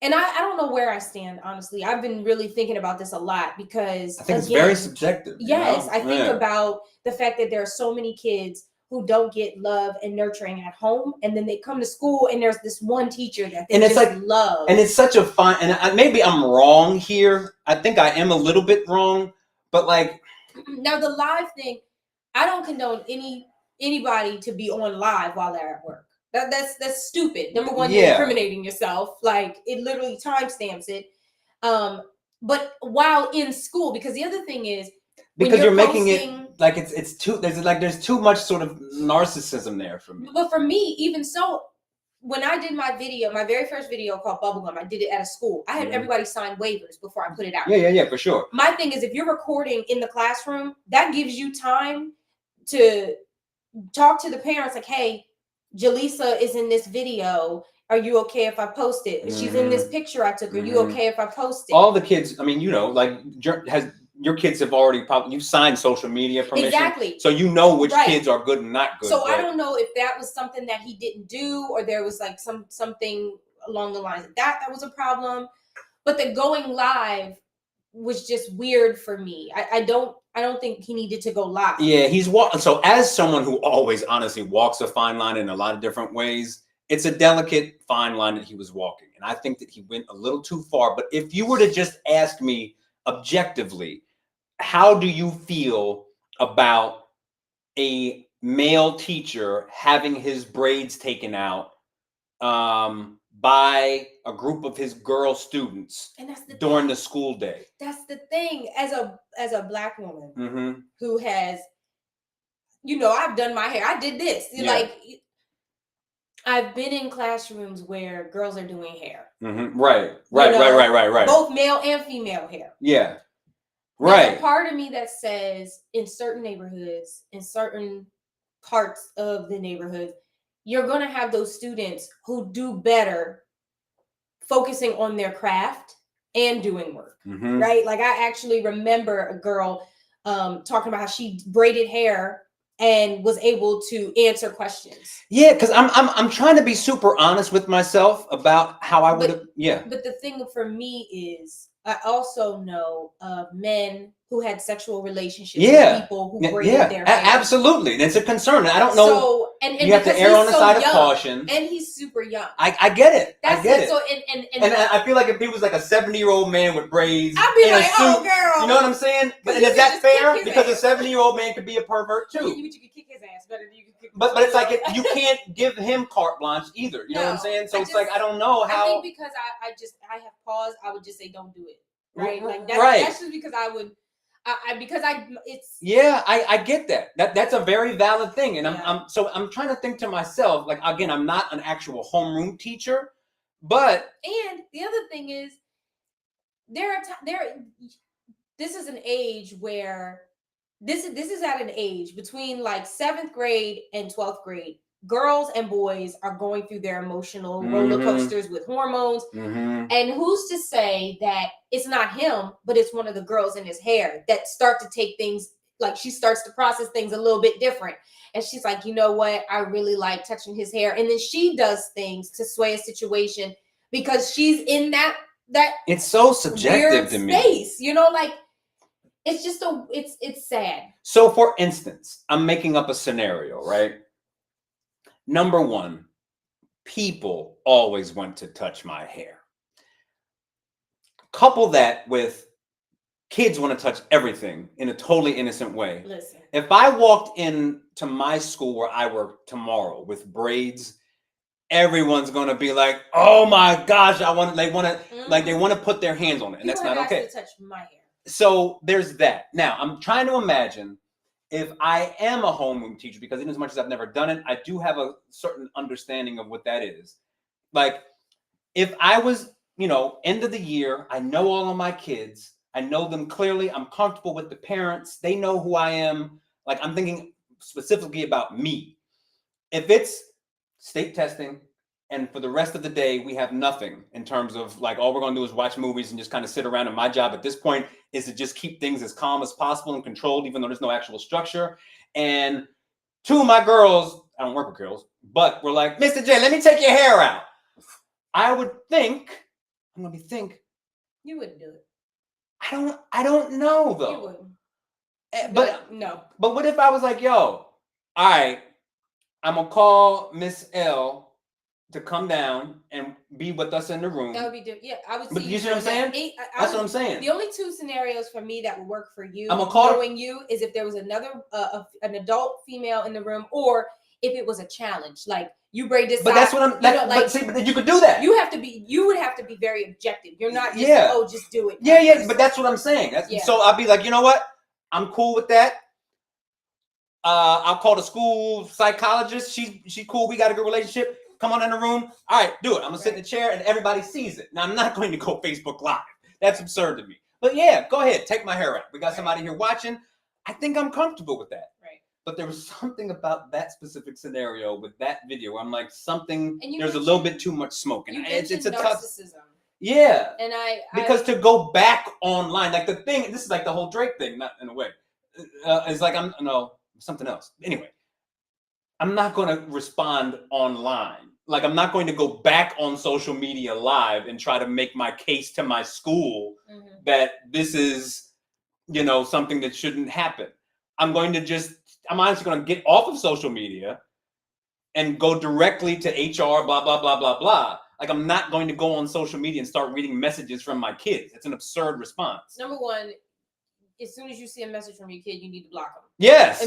[SPEAKER 3] and I don't know where I stand, honestly. I've been really thinking about this a lot because
[SPEAKER 2] I think it's very subjective.
[SPEAKER 3] Yes, I think about the fact that there are so many kids who don't get love and nurturing at home, and then they come to school and there's this one teacher that they love.
[SPEAKER 2] And it's such a fine, and maybe I'm wrong here. I think I am a little bit wrong, but like
[SPEAKER 3] now the live thing, I don't condone anybody to be on live while they're at work. That's stupid. Number one,
[SPEAKER 2] Yeah.
[SPEAKER 3] you're incriminating yourself. Like, it literally timestamps it. But while in school, because the other thing is,
[SPEAKER 2] because you're making
[SPEAKER 3] posting,
[SPEAKER 2] it like it's too there's too much sort of narcissism there for me.
[SPEAKER 3] But for me, even so, when I did my video, my very first video called Bubblegum, I did it at a school. I had everybody sign waivers before I put it out.
[SPEAKER 2] Yeah, for sure.
[SPEAKER 3] My thing is, if you're recording in the classroom, that gives you time to talk to the parents like, hey, Jaleesa is in this video. Are you okay if I post it? She's in this picture I took. Are you okay if I post it?
[SPEAKER 2] All the kids, I mean, like, your kids have already probably, you've signed social media permission.
[SPEAKER 3] Exactly.
[SPEAKER 2] So you know which kids are good and not good.
[SPEAKER 3] So I don't know if that was something that he didn't do, or there was like something along the lines of that was a problem. But the going live was just weird for me. I don't think he needed to go live.
[SPEAKER 2] Yeah, so as someone who always honestly walks a fine line in a lot of different ways, it's a delicate fine line that he was walking. And I think that he went a little too far. But if you were to just ask me objectively, how do you feel about a male teacher having his braids taken out by a group of his girl students during the school day?
[SPEAKER 3] That's the thing. As a Black woman who has, I've done my hair. I did this. Like, I've been in classrooms where girls are doing hair.
[SPEAKER 2] Right.
[SPEAKER 3] Both male and female hair.
[SPEAKER 2] Yeah. Right.
[SPEAKER 3] There's a part of me that says, in certain neighborhoods, in certain parts of the neighborhood, you're going to have those students who do better focusing on their craft and doing work, right? Like, I actually remember a girl talking about how she braided hair and was able to answer questions.
[SPEAKER 2] Yeah, because I'm trying to be super honest with myself about how I would have. Yeah.
[SPEAKER 3] But the thing for me is, I also know of men who had sexual relationships with people who braided their hair.
[SPEAKER 2] Absolutely. That's a concern. I don't know.
[SPEAKER 3] So, and
[SPEAKER 2] you have to err on the side of caution.
[SPEAKER 3] And he's super young.
[SPEAKER 2] I get it.
[SPEAKER 3] That's
[SPEAKER 2] I get it.
[SPEAKER 3] So, and
[SPEAKER 2] I feel like if he was like a 70-year-old man with braids,
[SPEAKER 3] I'd be like,
[SPEAKER 2] a suit,
[SPEAKER 3] oh, girl.
[SPEAKER 2] You know what I'm saying? But is that fair? Because a 70-year-old man could be a pervert too.
[SPEAKER 3] You could kick his ass better than you could kick.
[SPEAKER 2] But it's like you can't give him carte blanche either. You know what I'm saying? So it's like, I don't know how.
[SPEAKER 3] I think because I have pause, I would just say don't do it. Right. Like that's just because I would. I
[SPEAKER 2] get that. That's a very valid thing, and I'm trying to think to myself, like, again, I'm not an actual homeroom teacher, but
[SPEAKER 3] and the other thing is, this is an age where this is at an age between like 7th grade and 12th grade. Girls and boys are going through their emotional roller coasters with hormones. And who's to say that it's not him, but it's one of the girls in his hair that start to take things, like, she starts to process things a little bit different. And she's like, you know what? I really like touching his hair. And then she does things to sway a situation because she's in that
[SPEAKER 2] it's so subjective to me.
[SPEAKER 3] Space, like, it's just it's sad.
[SPEAKER 2] So for instance, I'm making up a scenario, right? Number one, people always want to touch my hair. Couple that with kids want to touch everything in a totally innocent way.
[SPEAKER 3] Listen.
[SPEAKER 2] If I walked into my school where I work tomorrow with braids, everyone's going to be like, "Oh my gosh, they want to put their hands on it." And
[SPEAKER 3] people
[SPEAKER 2] that's not okay.
[SPEAKER 3] To touch my hair.
[SPEAKER 2] So there's that. Now, I'm trying to imagine if I am a homeroom teacher, because in as much as I've never done it, I do have a certain understanding of what that is. Like, if I was, end of the year, I know all of my kids, I know them clearly, I'm comfortable with the parents, they know who I am. Like, I'm thinking specifically about me. If it's state testing, and for the rest of the day, we have nothing in terms of, like, all we're going to do is watch movies and just kind of sit around. And my job at this point is to just keep things as calm as possible and controlled, even though there's no actual structure. And two of my girls, I don't work with girls, but we're like, "Mr. J, let me take your hair out." I would think, you wouldn't
[SPEAKER 3] do it.
[SPEAKER 2] I don't know though.
[SPEAKER 3] You wouldn't.
[SPEAKER 2] But
[SPEAKER 3] no.
[SPEAKER 2] But what if I was like, "Yo, all right, I'm gonna call Miss L to come down and be with us in the room."
[SPEAKER 3] That would be different. Yeah, I would.
[SPEAKER 2] But you see what I'm saying? That's what I'm saying.
[SPEAKER 3] The only two scenarios for me that would work for you,
[SPEAKER 2] I'm gonna call
[SPEAKER 3] knowing you, is if there was another an adult female in the room, or if it was a challenge, like you braid this.
[SPEAKER 2] But that's what I'm. But you could do that.
[SPEAKER 3] You would have to be very objective. You're not just just do it.
[SPEAKER 2] Yeah. But that's what I'm saying. So I'll be like, you know what? I'm cool with that. I'll call the school psychologist. She's cool. We got a good relationship. Come on in the room. All right, do it. I'm gonna sit in the chair and everybody sees it. Now I'm not going to go Facebook Live. That's absurd to me. But yeah, go ahead. Take my hair out. We got somebody here watching. I think I'm comfortable with that.
[SPEAKER 3] Right.
[SPEAKER 2] But there was something about that specific scenario with that video where I'm like, there's a little bit too much smoke. And it's a
[SPEAKER 3] narcissism.
[SPEAKER 2] Yeah.
[SPEAKER 3] And
[SPEAKER 2] because to go back online, like the thing, this is like the whole Drake thing, not in a way. It's like something else. Anyway, I'm not going to respond online. Like, I'm not going to go back on social media live and try to make my case to my school that this is, something that shouldn't happen. I'm honestly going to get off of social media and go directly to HR, blah, blah, blah, blah, blah. Like, I'm not going to go on social media and start reading messages from my kids. It's an absurd response.
[SPEAKER 3] Number one, as soon as you see a message from your kid, you need to block them.
[SPEAKER 2] Yes.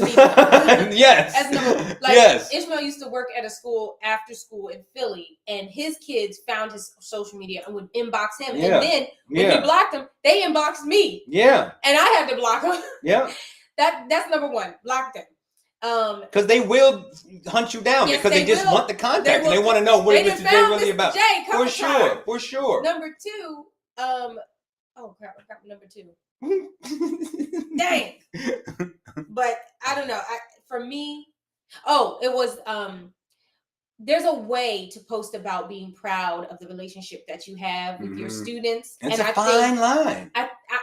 [SPEAKER 2] Yes.
[SPEAKER 3] That's number one. Like, Ishmael used to work at a school after school in Philly, and his kids found his social media and would inbox him. Yeah. And then when he blocked them, they inboxed me.
[SPEAKER 2] Yeah.
[SPEAKER 3] And I had to block them.
[SPEAKER 2] Yeah.
[SPEAKER 3] That's number one. Block them.
[SPEAKER 2] Because they will hunt you down because they just want the contact and they want to know what is Mr. J really about. For sure.
[SPEAKER 3] Number two, oh crap, I got number two. Dang. But I don't know. For me, it was there's a way to post about being proud of the relationship that you have with your students.
[SPEAKER 2] It's a fine line.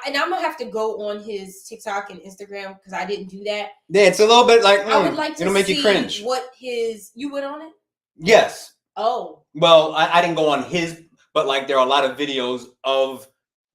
[SPEAKER 3] And I'm gonna have to go on his TikTok and Instagram because I didn't do that.
[SPEAKER 2] Yeah, it's a little bit like
[SPEAKER 3] I would like to
[SPEAKER 2] make you cringe.
[SPEAKER 3] You went on it?
[SPEAKER 2] Yes.
[SPEAKER 3] Oh.
[SPEAKER 2] Well, I didn't go on his, but like there are a lot of videos of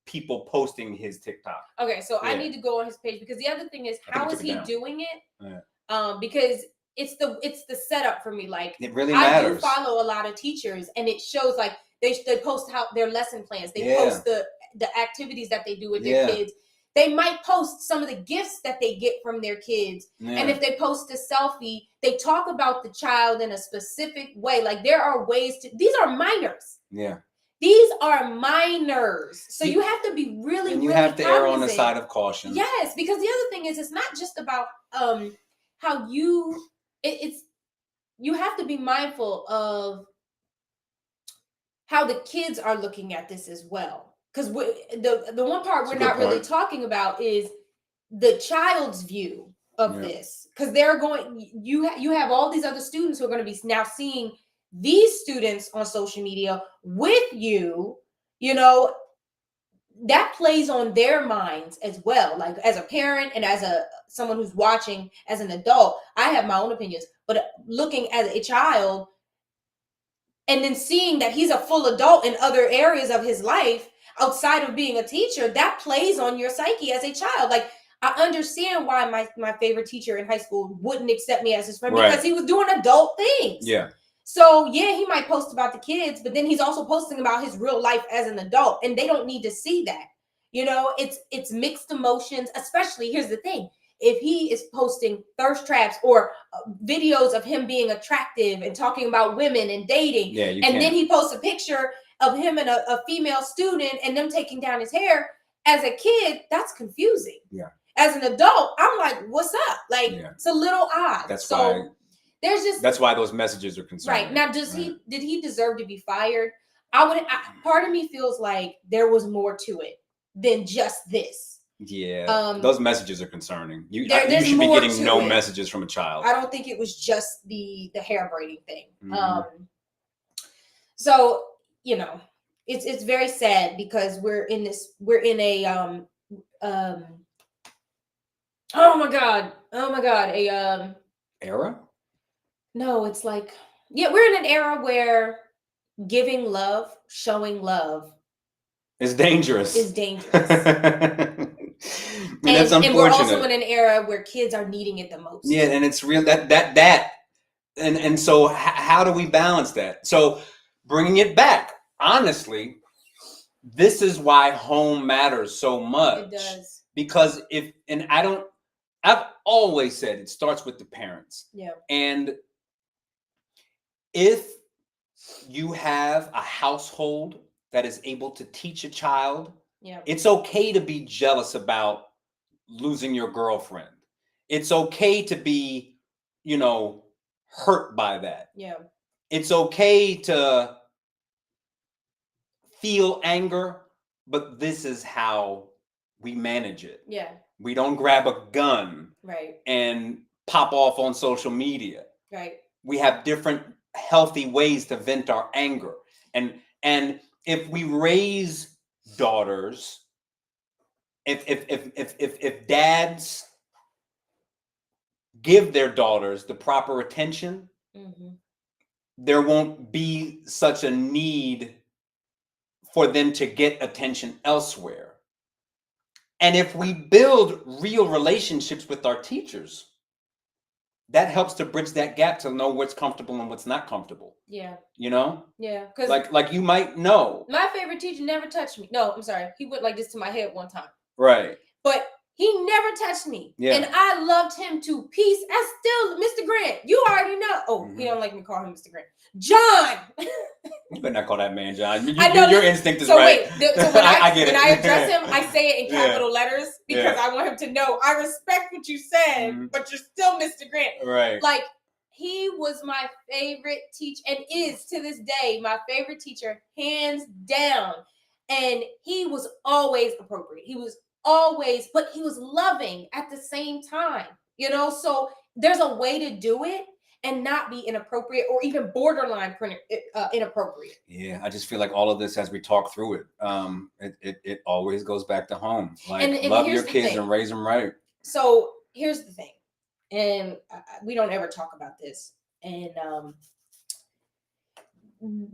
[SPEAKER 2] people posting his TikTok.
[SPEAKER 3] Okay, so I need to go on his page because the other thing is how is he doing it? Yeah. Because it's the setup for me. Like
[SPEAKER 2] it really matters.
[SPEAKER 3] I do follow a lot of teachers, and it shows like they post how their lesson plans. They post the activities that they do with their kids. They might post some of the gifts that they get from their kids. Yeah. And if they post a selfie, they talk about the child in a specific way. Like there are ways these are minors.
[SPEAKER 2] Yeah.
[SPEAKER 3] These are minors. So you have to be really,
[SPEAKER 2] and you
[SPEAKER 3] really
[SPEAKER 2] have to err on the side of caution.
[SPEAKER 3] Yes, because the other thing is it's not just about how you have to be mindful of how the kids are looking at this as well. Because the one part we're not really talking about is the child's view of this. Because they're going, you have all these other students who are going to be now seeing these students on social media with you, that plays on their minds as well. Like as a parent and as someone who's watching as an adult, I have my own opinions, but looking as a child and then seeing that he's a full adult in other areas of his life outside of being a teacher, that plays on your psyche as a child. Like I understand why my favorite teacher in high school wouldn't accept me as his friend because he was doing adult things.
[SPEAKER 2] Yeah.
[SPEAKER 3] So yeah, he might post about the kids, but then he's also posting about his real life as an adult, and they don't need to see that. It's mixed emotions. Especially, here's the thing: if he is posting thirst traps or videos of him being attractive and talking about women and dating, then he posts a picture of him and a female student and them taking down his hair. As a kid, that's confusing. Yeah. As an adult, I'm like, what's up? Like it's a little odd.
[SPEAKER 2] That's why.
[SPEAKER 3] That's
[SPEAKER 2] why those messages are concerning.
[SPEAKER 3] Right. Now, did he deserve to be fired? Part of me feels like there was more to it than just this.
[SPEAKER 2] Yeah. Those messages are concerning. You should be getting no messages from a child.
[SPEAKER 3] I don't think it was just the hair braiding thing. So, it's very sad because we're in a oh my god,
[SPEAKER 2] era?
[SPEAKER 3] No, it's like, we're in an era where giving love, showing love
[SPEAKER 2] is dangerous.
[SPEAKER 3] And
[SPEAKER 2] that's unfortunate.
[SPEAKER 3] And we're also in an era where kids are needing it the most.
[SPEAKER 2] Yeah, and it's real and so how do we balance that? So bringing it back, honestly, this is why home matters so much.
[SPEAKER 3] It does.
[SPEAKER 2] Because I've always said it starts with the parents.
[SPEAKER 3] Yeah.
[SPEAKER 2] And if you have a household that is able to teach a child,
[SPEAKER 3] Yeah.
[SPEAKER 2] it's okay to be jealous about losing your girlfriend. It's okay to be, hurt by that.
[SPEAKER 3] Yeah.
[SPEAKER 2] It's okay to feel anger, but this is how we manage it.
[SPEAKER 3] Yeah.
[SPEAKER 2] We don't grab a gun
[SPEAKER 3] Right.
[SPEAKER 2] and pop off on social media.
[SPEAKER 3] Right.
[SPEAKER 2] We have different healthy ways to vent our anger. And if we raise daughters, if dads give their daughters the proper attention,
[SPEAKER 3] Mm-hmm.
[SPEAKER 2] there won't be such a need for them to get attention elsewhere. And if we build real relationships with our teachers, that helps to bridge that gap to know what's comfortable and what's not comfortable.
[SPEAKER 3] Yeah.
[SPEAKER 2] Yeah,
[SPEAKER 3] because
[SPEAKER 2] like you might know.
[SPEAKER 3] My favorite teacher never touched me. No, I'm sorry. He went like this to my head one time.
[SPEAKER 2] Right.
[SPEAKER 3] But he never touched me.
[SPEAKER 2] Yeah.
[SPEAKER 3] And I loved him to peace. I still, Mr. Grant, you already know. Oh, He don't like me call him Mr. Grant. John.
[SPEAKER 2] You better not call that man John.
[SPEAKER 3] I know
[SPEAKER 2] your instinct is
[SPEAKER 3] so
[SPEAKER 2] right.
[SPEAKER 3] Wait, so when
[SPEAKER 2] I get
[SPEAKER 3] when
[SPEAKER 2] it.
[SPEAKER 3] I address him, I say it in capital letters because
[SPEAKER 2] Yeah.
[SPEAKER 3] I want him to know I respect what you said, but you're still Mr. Grant.
[SPEAKER 2] Right.
[SPEAKER 3] Like, he was my favorite teacher and is to this day my favorite teacher, hands down. And he was always appropriate. He was always, but he was loving at the same time, so there's a way to do it and not be inappropriate or even borderline inappropriate.
[SPEAKER 2] Yeah, I just feel like all of this, as we talk through it, it always goes back to home. Like, and love your kids and raise them right.
[SPEAKER 3] So here's the thing, and we don't ever talk about this. And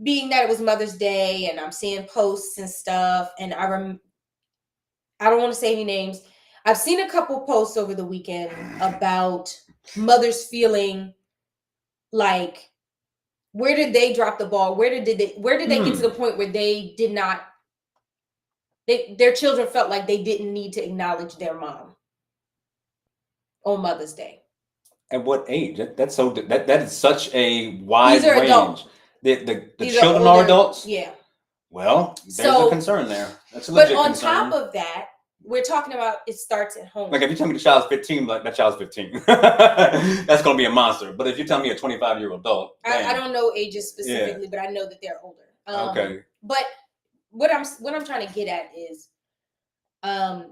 [SPEAKER 3] being that it was Mother's Day, and I'm seeing posts and stuff, and I don't want to say any names. I've seen a couple posts over the weekend about mothers feeling like, where did they drop the ball? Where did they get to the point where they did not? Their children felt like they didn't need to acknowledge their mom on Mother's Day.
[SPEAKER 2] At what age? That's so that is such a wide
[SPEAKER 3] These are
[SPEAKER 2] range.
[SPEAKER 3] Adults.
[SPEAKER 2] The
[SPEAKER 3] These
[SPEAKER 2] children are adults?
[SPEAKER 3] Yeah.
[SPEAKER 2] Well, there's a concern there. That's a legit concern.
[SPEAKER 3] But on top of that, we're talking about it starts at home.
[SPEAKER 2] Like, if you tell me the child's 15, like, that child's 15. That's going to be a monster. But if you tell me a 25-year-old adult,
[SPEAKER 3] I don't know ages specifically, but I know that they're older.
[SPEAKER 2] Okay.
[SPEAKER 3] But what I'm trying to get at is, I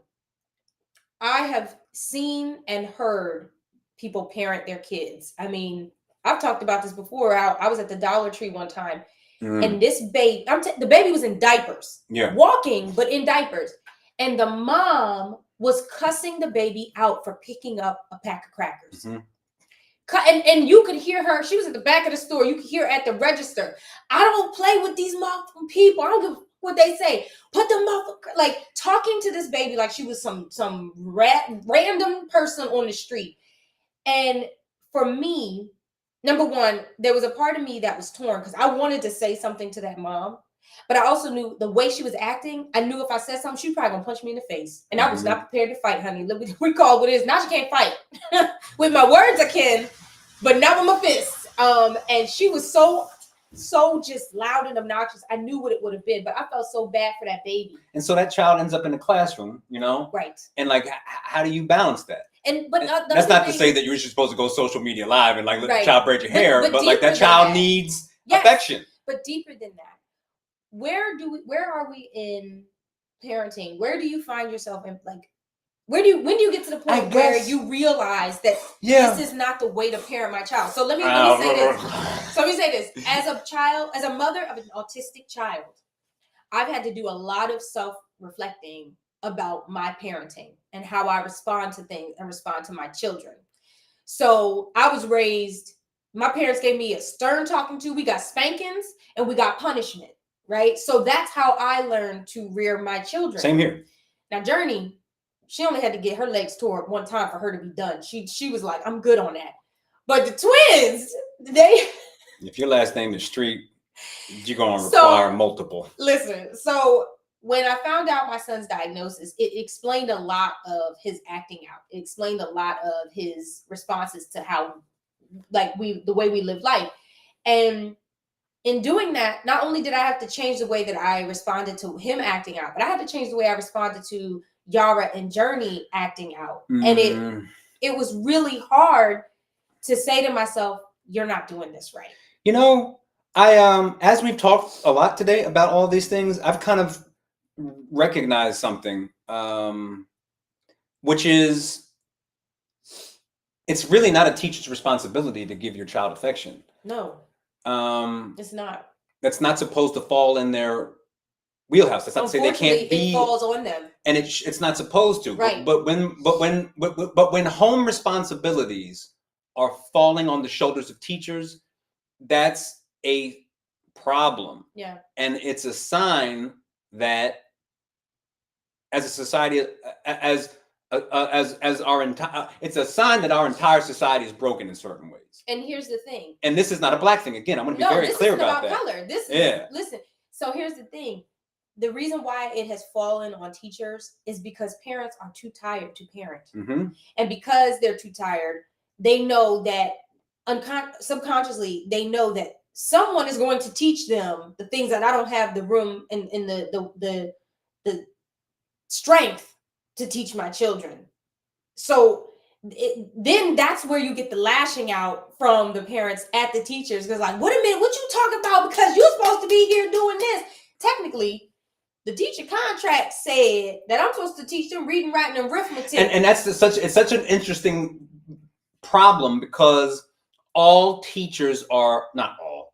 [SPEAKER 3] have seen and heard people parent their kids. I mean, I've talked about this before. I was at the Dollar Tree one time, and this baby, the baby was in diapers, walking, but in diapers. And the mom was cussing the baby out for picking up a pack of crackers. And you could hear her. She was at the back of the store. You could hear her at the register. I don't play with these motherfucking people. I don't give what they say. Put the motherfucker, like, talking to this baby like she was some random person on the street. And for me, number one, there was a part of me that was torn because I wanted to say something to that mom. But I also knew the way she was acting. I knew if I said something, she was probably gonna punch me in the face, and I was not prepared to fight, honey. We call it what it is. Now she can't fight. With my words, I can, but not with my fists. And she was so just loud and obnoxious. I knew what it would have been, but I felt so bad for that baby.
[SPEAKER 2] And so that child ends up in the classroom,
[SPEAKER 3] right?
[SPEAKER 2] And like, how do you balance that?
[SPEAKER 3] But
[SPEAKER 2] that's not to say that you're just supposed to go social media live and like let the child braid your hair, but like that child needs affection.
[SPEAKER 3] But deeper than that. Where are we in parenting? Where do you find yourself in, like, when do you get to the point where you realize that this is not the way to parent my child? So let me say this. So let me say this. As a mother of an autistic child, I've had to do a lot of self-reflecting about my parenting and how I respond to things and respond to my children. So I was raised, my parents gave me a stern talking to. We got spankings and we got punishment. Right. So that's how I learned to rear my children.
[SPEAKER 2] Same here.
[SPEAKER 3] Now, Journey, she only had to get her legs tore one time for her to be done. She was like, I'm good on that. But the twins,
[SPEAKER 2] if your last name is Street, you're going to require multiple.
[SPEAKER 3] Listen, so when I found out my son's diagnosis, it explained a lot of his acting out. It explained a lot of his responses to how, like, the way we live life. And in doing that, not only did I have to change the way that I responded to him acting out, but I had to change the way I responded to Yara and Journey acting out. And it was really hard to say to myself, you're not doing this right.
[SPEAKER 2] You know, I as we've talked a lot today about all these things, I've kind of recognized something, which is it's really not a teacher's responsibility to give your child affection.
[SPEAKER 3] No, it's not.
[SPEAKER 2] That's not supposed to fall in their wheelhouse. That's not to say they can't be.
[SPEAKER 3] It falls on them,
[SPEAKER 2] and it's not supposed to.
[SPEAKER 3] Right.
[SPEAKER 2] But when home responsibilities are falling on the shoulders of teachers, that's a problem.
[SPEAKER 3] Yeah.
[SPEAKER 2] And it's a sign that as a society, as our entire, it's a sign that our entire society is broken in certain ways.
[SPEAKER 3] And here's the thing.
[SPEAKER 2] And this is not a black thing. Again, I want to be very clear about that.
[SPEAKER 3] Color. This is, listen. So here's the thing. The reason why it has fallen on teachers is because parents are too tired to parent.
[SPEAKER 2] Mm-hmm.
[SPEAKER 3] And because they're too tired, they know that subconsciously, they know that someone is going to teach them the things that I don't have the room and the strength to teach my children. So then that's where you get the lashing out from the parents at the teachers. Because like, wait a minute, what you talking about? Because you're supposed to be here doing this. Technically, the teacher contract said that I'm supposed to teach them reading, writing, and arithmetic.
[SPEAKER 2] And that's it's such an interesting problem because all teachers are not all.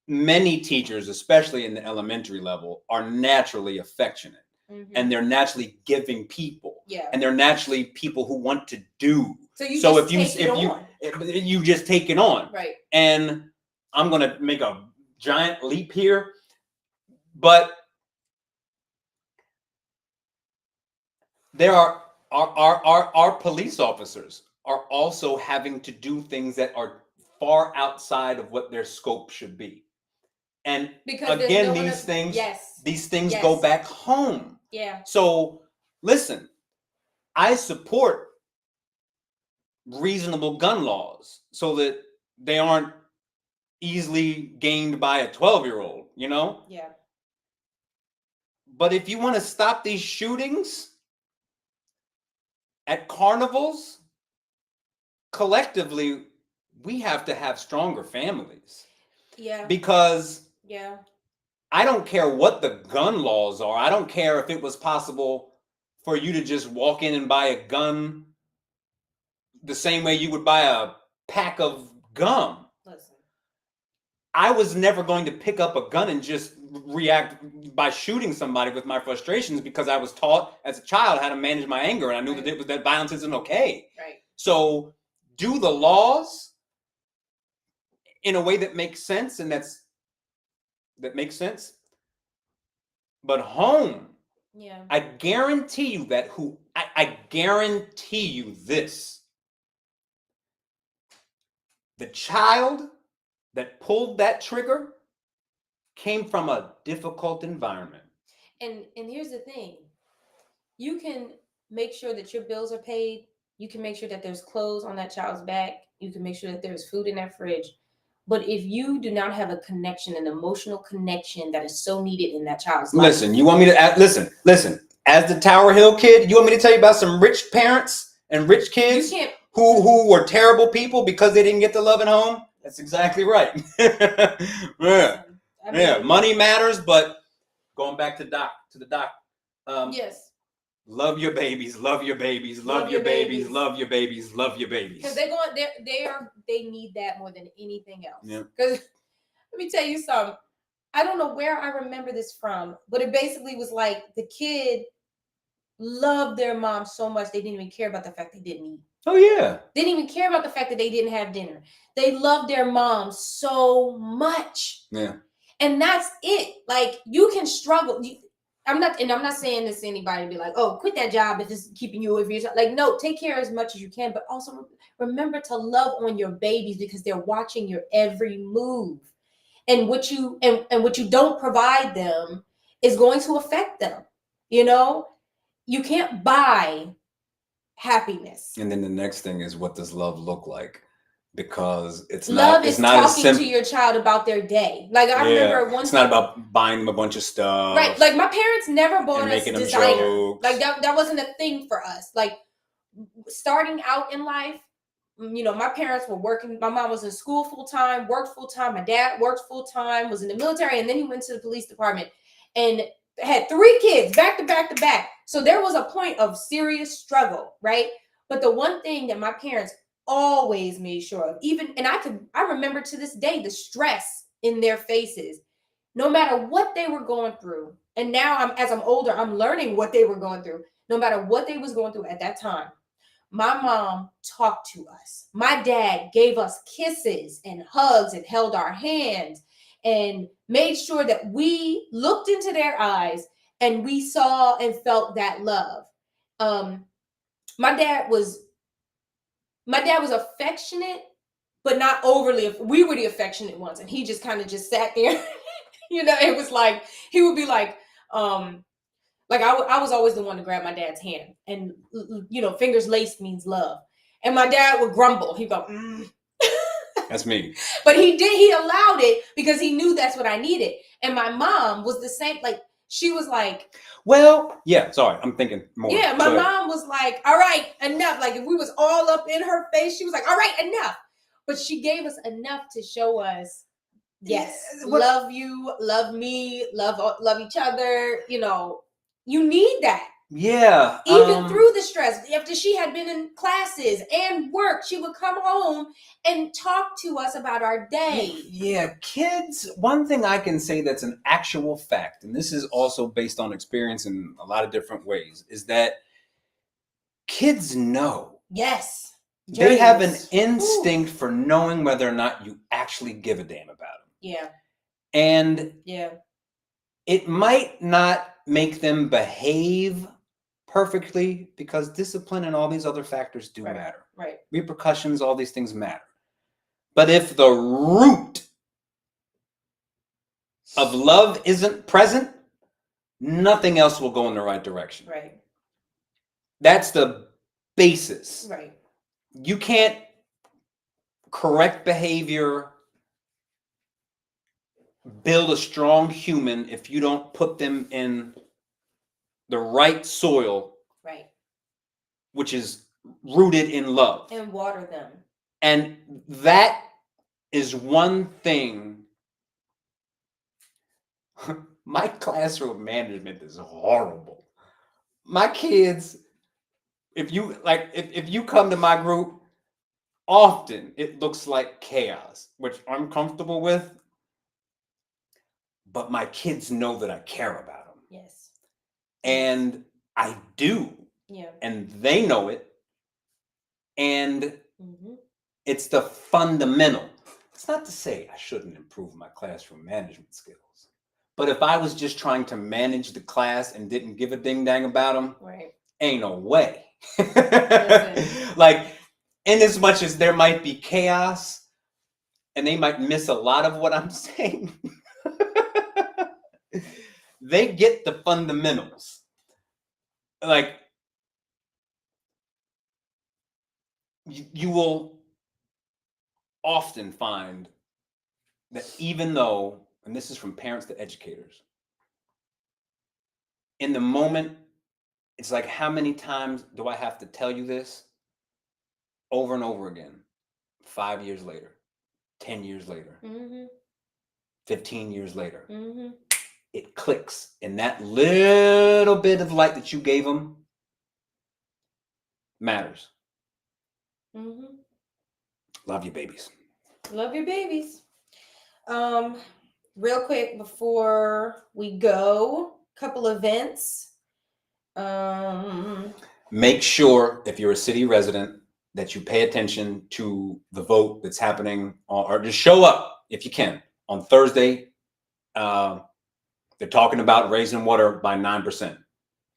[SPEAKER 2] Many teachers, especially in the elementary level, are naturally affectionate. Mm-hmm. And they're naturally giving people.
[SPEAKER 3] Yeah.
[SPEAKER 2] And they're naturally people who want to do.
[SPEAKER 3] So you
[SPEAKER 2] just take it on.
[SPEAKER 3] Right.
[SPEAKER 2] And I'm gonna make a giant leap here, but there are our police officers are also having to do things that are far outside of what their scope should be. And because again, these things go back home.
[SPEAKER 3] Yeah.
[SPEAKER 2] So listen, I support reasonable gun laws so that they aren't easily gained by a 12-year-old, you know?
[SPEAKER 3] Yeah.
[SPEAKER 2] But if you want to stop these shootings at carnivals, collectively, we have to have stronger families.
[SPEAKER 3] Yeah.
[SPEAKER 2] Because
[SPEAKER 3] yeah,
[SPEAKER 2] I don't care what the gun laws are. I don't care if it was possible for you to just walk in and buy a gun the same way you would buy a pack of gum.
[SPEAKER 3] Listen.
[SPEAKER 2] I was never going to pick up a gun and just react by shooting somebody with my frustrations because I was taught as a child how to manage my anger, and I knew that violence isn't okay.
[SPEAKER 3] Right.
[SPEAKER 2] So do the laws in a way that makes sense, and that makes sense. But home,
[SPEAKER 3] yeah,
[SPEAKER 2] I guarantee you that I guarantee you this. The child that pulled that trigger came from a difficult environment.
[SPEAKER 3] And here's the thing. You can make sure that your bills are paid. You can make sure that there's clothes on that child's back. You can make sure that there's food in that fridge. But if you do not have a connection, an emotional connection that is so needed in that child's life.
[SPEAKER 2] Listen, you want me to listen. As the Tower Hill kid, you want me to tell you about some rich parents and rich kids who were terrible people because they didn't get the love at home? That's exactly right. Yeah. I mean, yeah, money matters, but going back to the doc.
[SPEAKER 3] Yes.
[SPEAKER 2] Love your babies, love your babies, love your babies, love your babies, love your babies.
[SPEAKER 3] Because they need that more than anything else.
[SPEAKER 2] Yeah.
[SPEAKER 3] Because let me tell you something. I don't know where I remember this from, but it basically was like the kid loved their mom so much they didn't even care about the fact they didn't eat.
[SPEAKER 2] Oh yeah.
[SPEAKER 3] They didn't even care about the fact that they didn't have dinner. They loved their mom so much.
[SPEAKER 2] Yeah.
[SPEAKER 3] And that's it. Like you can struggle. I'm not saying this to anybody to be like, oh, quit that job if it's keeping you away from your, like, no, take care as much as you can, but also remember to love on your babies because they're watching your every move. And what you don't provide them is going to affect them. You know, you can't buy happiness.
[SPEAKER 2] And then the next thing is, what does love look like? because it's
[SPEAKER 3] Love
[SPEAKER 2] not
[SPEAKER 3] is
[SPEAKER 2] as
[SPEAKER 3] talking
[SPEAKER 2] simple.
[SPEAKER 3] to your child about their day. Like I remember one
[SPEAKER 2] It's
[SPEAKER 3] time,
[SPEAKER 2] not about buying them a bunch of stuff.
[SPEAKER 3] right? Like my parents never bought
[SPEAKER 2] and
[SPEAKER 3] us
[SPEAKER 2] making them
[SPEAKER 3] designer.
[SPEAKER 2] jokes.
[SPEAKER 3] Like that wasn't a thing for us. Like starting out in life, you know, my parents were working. My mom was in school full time, worked full time. My dad worked full time, was in the military, and then he went to the police department and had 3 kids back to back to back. So there was a point of serious struggle, right? But the one thing that my parents always made sure of, even, and I remember to this day the stress in their faces, no matter what they were going through. And now as I'm older, I'm learning what they were going through. No matter what they was going through at that time, my mom talked to us. My dad gave us kisses and hugs and held our hands and made sure that we looked into their eyes and we saw and felt that love. Um, my dad was affectionate, but not overly. We were the affectionate ones, and he just kind of just sat there. You know, it was like he would be like, I was always the one to grab my dad's hand, and you know, fingers laced means love. And my dad would grumble. He'd go,
[SPEAKER 2] That's me.
[SPEAKER 3] But he allowed it because he knew that's what I needed. And my mom was the same. Like she was like,
[SPEAKER 2] well, yeah, sorry, I'm thinking more.
[SPEAKER 3] Yeah, my mom was like, all right, enough. Like if we was all up in her face, she was like, all right, enough. But she gave us enough to show us, yes, love you, love me, love each other. You know, you need that.
[SPEAKER 2] Yeah.
[SPEAKER 3] Even through the stress, after she had been in classes and work, she would come home and talk to us about our day.
[SPEAKER 2] Yeah, kids, one thing I can say that's an actual fact, and this is also based on experience in a lot of different ways, is that kids know.
[SPEAKER 3] Yes.
[SPEAKER 2] They have an instinct for knowing whether or not you actually give a damn about them.
[SPEAKER 3] Yeah.
[SPEAKER 2] And
[SPEAKER 3] yeah,
[SPEAKER 2] it might not make them behave perfectly because discipline and all these other factors do matter.
[SPEAKER 3] Right.
[SPEAKER 2] Repercussions, all these things matter. But if the root of love isn't present, nothing else will go in the right direction.
[SPEAKER 3] Right.
[SPEAKER 2] That's the basis.
[SPEAKER 3] Right.
[SPEAKER 2] You can't correct behavior, build a strong human if you don't put them in the right soil.
[SPEAKER 3] Right.
[SPEAKER 2] Which is rooted in love.
[SPEAKER 3] And water them.
[SPEAKER 2] And that is one thing. My classroom management is horrible. My kids, if you come to my group, often it looks like chaos, which I'm comfortable with. But my kids know that I care about them.
[SPEAKER 3] Yes.
[SPEAKER 2] And I do.
[SPEAKER 3] Yeah.
[SPEAKER 2] And they know it. And it's the fundamental. It's not to say I shouldn't improve my classroom management skills. But if I was just trying to manage the class and didn't give a ding dang about them,
[SPEAKER 3] right,
[SPEAKER 2] ain't no way. Like, in as much as there might be chaos and they might miss a lot of what I'm saying, they get the fundamentals. Like, you will often find that even though, and this is from parents to educators, in the moment, it's like, how many times do I have to tell you this over and over again? 5 years later, 10 years later, 15 years later, it clicks, and that little bit of light that you gave them matters. Love you, babies.
[SPEAKER 3] Love your babies. Real quick before we go, couple events.
[SPEAKER 2] Make sure, if you're a city resident, that you pay attention to the vote that's happening, or just show up if you can on Thursday. They're talking about raising water by 9%.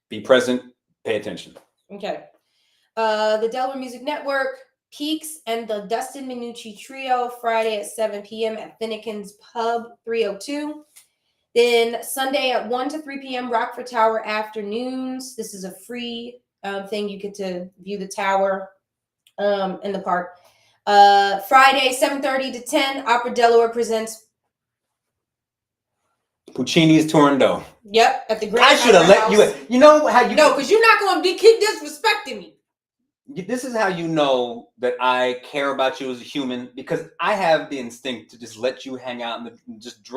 [SPEAKER 2] Be present, pay attention.
[SPEAKER 3] Okay. The Delaware Music Network, Peaks, and the Dustin Minucci Trio, Friday at 7 p.m. at Finnegan's Pub 302. Then Sunday at 1 to 3 p.m., Rockford Tower Afternoons. This is a free thing. You get to view the tower in the park. Friday, 7:30 to 10, Opera Delaware presents.
[SPEAKER 2] Puccini's Turandot.
[SPEAKER 3] Yep, at the Grand.
[SPEAKER 2] I should have let you. You know how you.
[SPEAKER 3] No, because you're not going to keep disrespecting me.
[SPEAKER 2] This is how you know that I care about you as a human, because I have the instinct to just let you hang out and just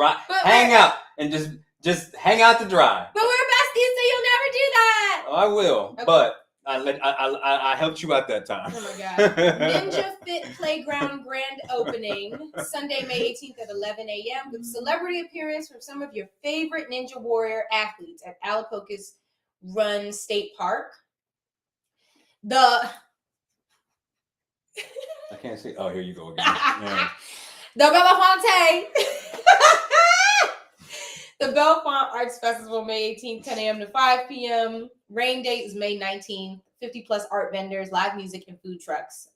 [SPEAKER 2] hang out and just hang out to dry.
[SPEAKER 3] But we're besties, so you'll never do that.
[SPEAKER 2] Oh, I will,
[SPEAKER 3] okay.
[SPEAKER 2] But I helped you out that time.
[SPEAKER 3] Oh my God. Ninja Fit Playground grand opening Sunday, May 18th at 11 a.m. with celebrity appearance from some of your favorite Ninja Warrior athletes at Alapocus Run State Park. I
[SPEAKER 2] can't see. Oh, here you go again. Yeah.
[SPEAKER 3] The Belafonte. The Bellefonte Arts Festival, May 18th, 10 a.m. to 5 p.m. Rain date is May 19th. 50+ art vendors, live music, and food trucks.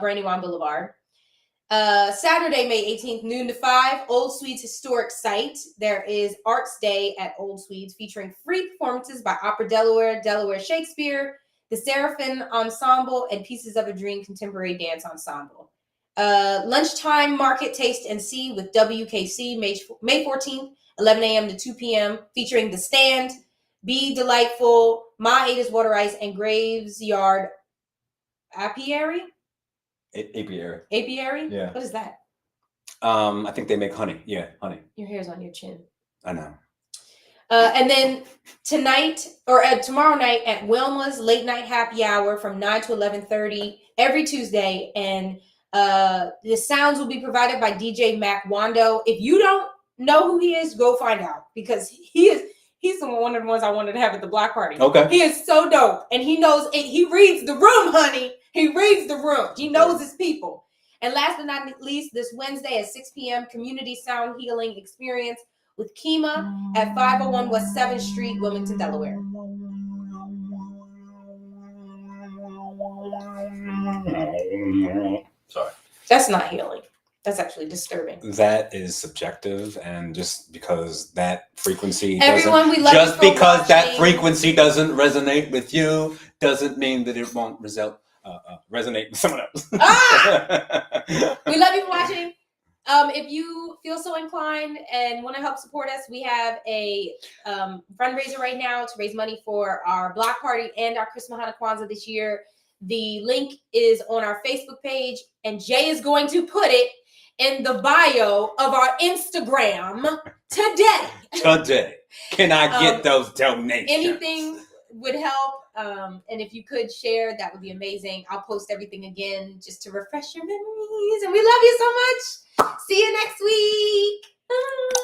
[SPEAKER 3] Brandywine Boulevard. Saturday, May 18th, noon to 5, Old Swedes Historic Site. There is Arts Day at Old Swedes featuring free performances by Opera Delaware, Delaware Shakespeare, the Seraphim Ensemble, and Pieces of a Dream Contemporary Dance Ensemble. Lunchtime Market Taste and See with WKC, May 14th, 11 a.m. to 2 p.m., featuring The Stand, Be Delightful, Ma Ada's Water Ice, and Graveyard Apiary?
[SPEAKER 2] Apiary.
[SPEAKER 3] Apiary?
[SPEAKER 2] Yeah.
[SPEAKER 3] What is that?
[SPEAKER 2] I think they make honey. Yeah, honey.
[SPEAKER 3] Your hair's on your chin.
[SPEAKER 2] I know.
[SPEAKER 3] And then tomorrow night at Wilma's Late Night Happy Hour from 9 to 11:30 every Tuesday. And the sounds will be provided by DJ Mac Wando. If you don't know who he is, go find out, because he's one of the ones I wanted to have at the block party.
[SPEAKER 2] Okay.
[SPEAKER 3] He is so dope. And he knows, he reads the room, honey. He reads the room. He knows his people. And last but not least, this Wednesday at 6 p.m., Community Sound Healing Experience with Kima at 501 West 7th Street, Wilmington, Delaware.
[SPEAKER 2] Sorry.
[SPEAKER 3] That's not healing. That's actually disturbing.
[SPEAKER 2] That is subjective, and just because that frequency that frequency doesn't resonate with you doesn't mean that it won't resonate with someone else.
[SPEAKER 3] We love you for watching. If you feel so inclined and want to help support us, we have a fundraiser right now to raise money for our block party and our Chris Mahana Kwanzaa this year. The link is on our Facebook page, and Jay is going to put it in the bio of our Instagram today.
[SPEAKER 2] Can I get those donations?
[SPEAKER 3] Anything would help. And if you could share, that would be amazing. I'll post everything again just to refresh your memories. And we love you so much. See you next week. Bye.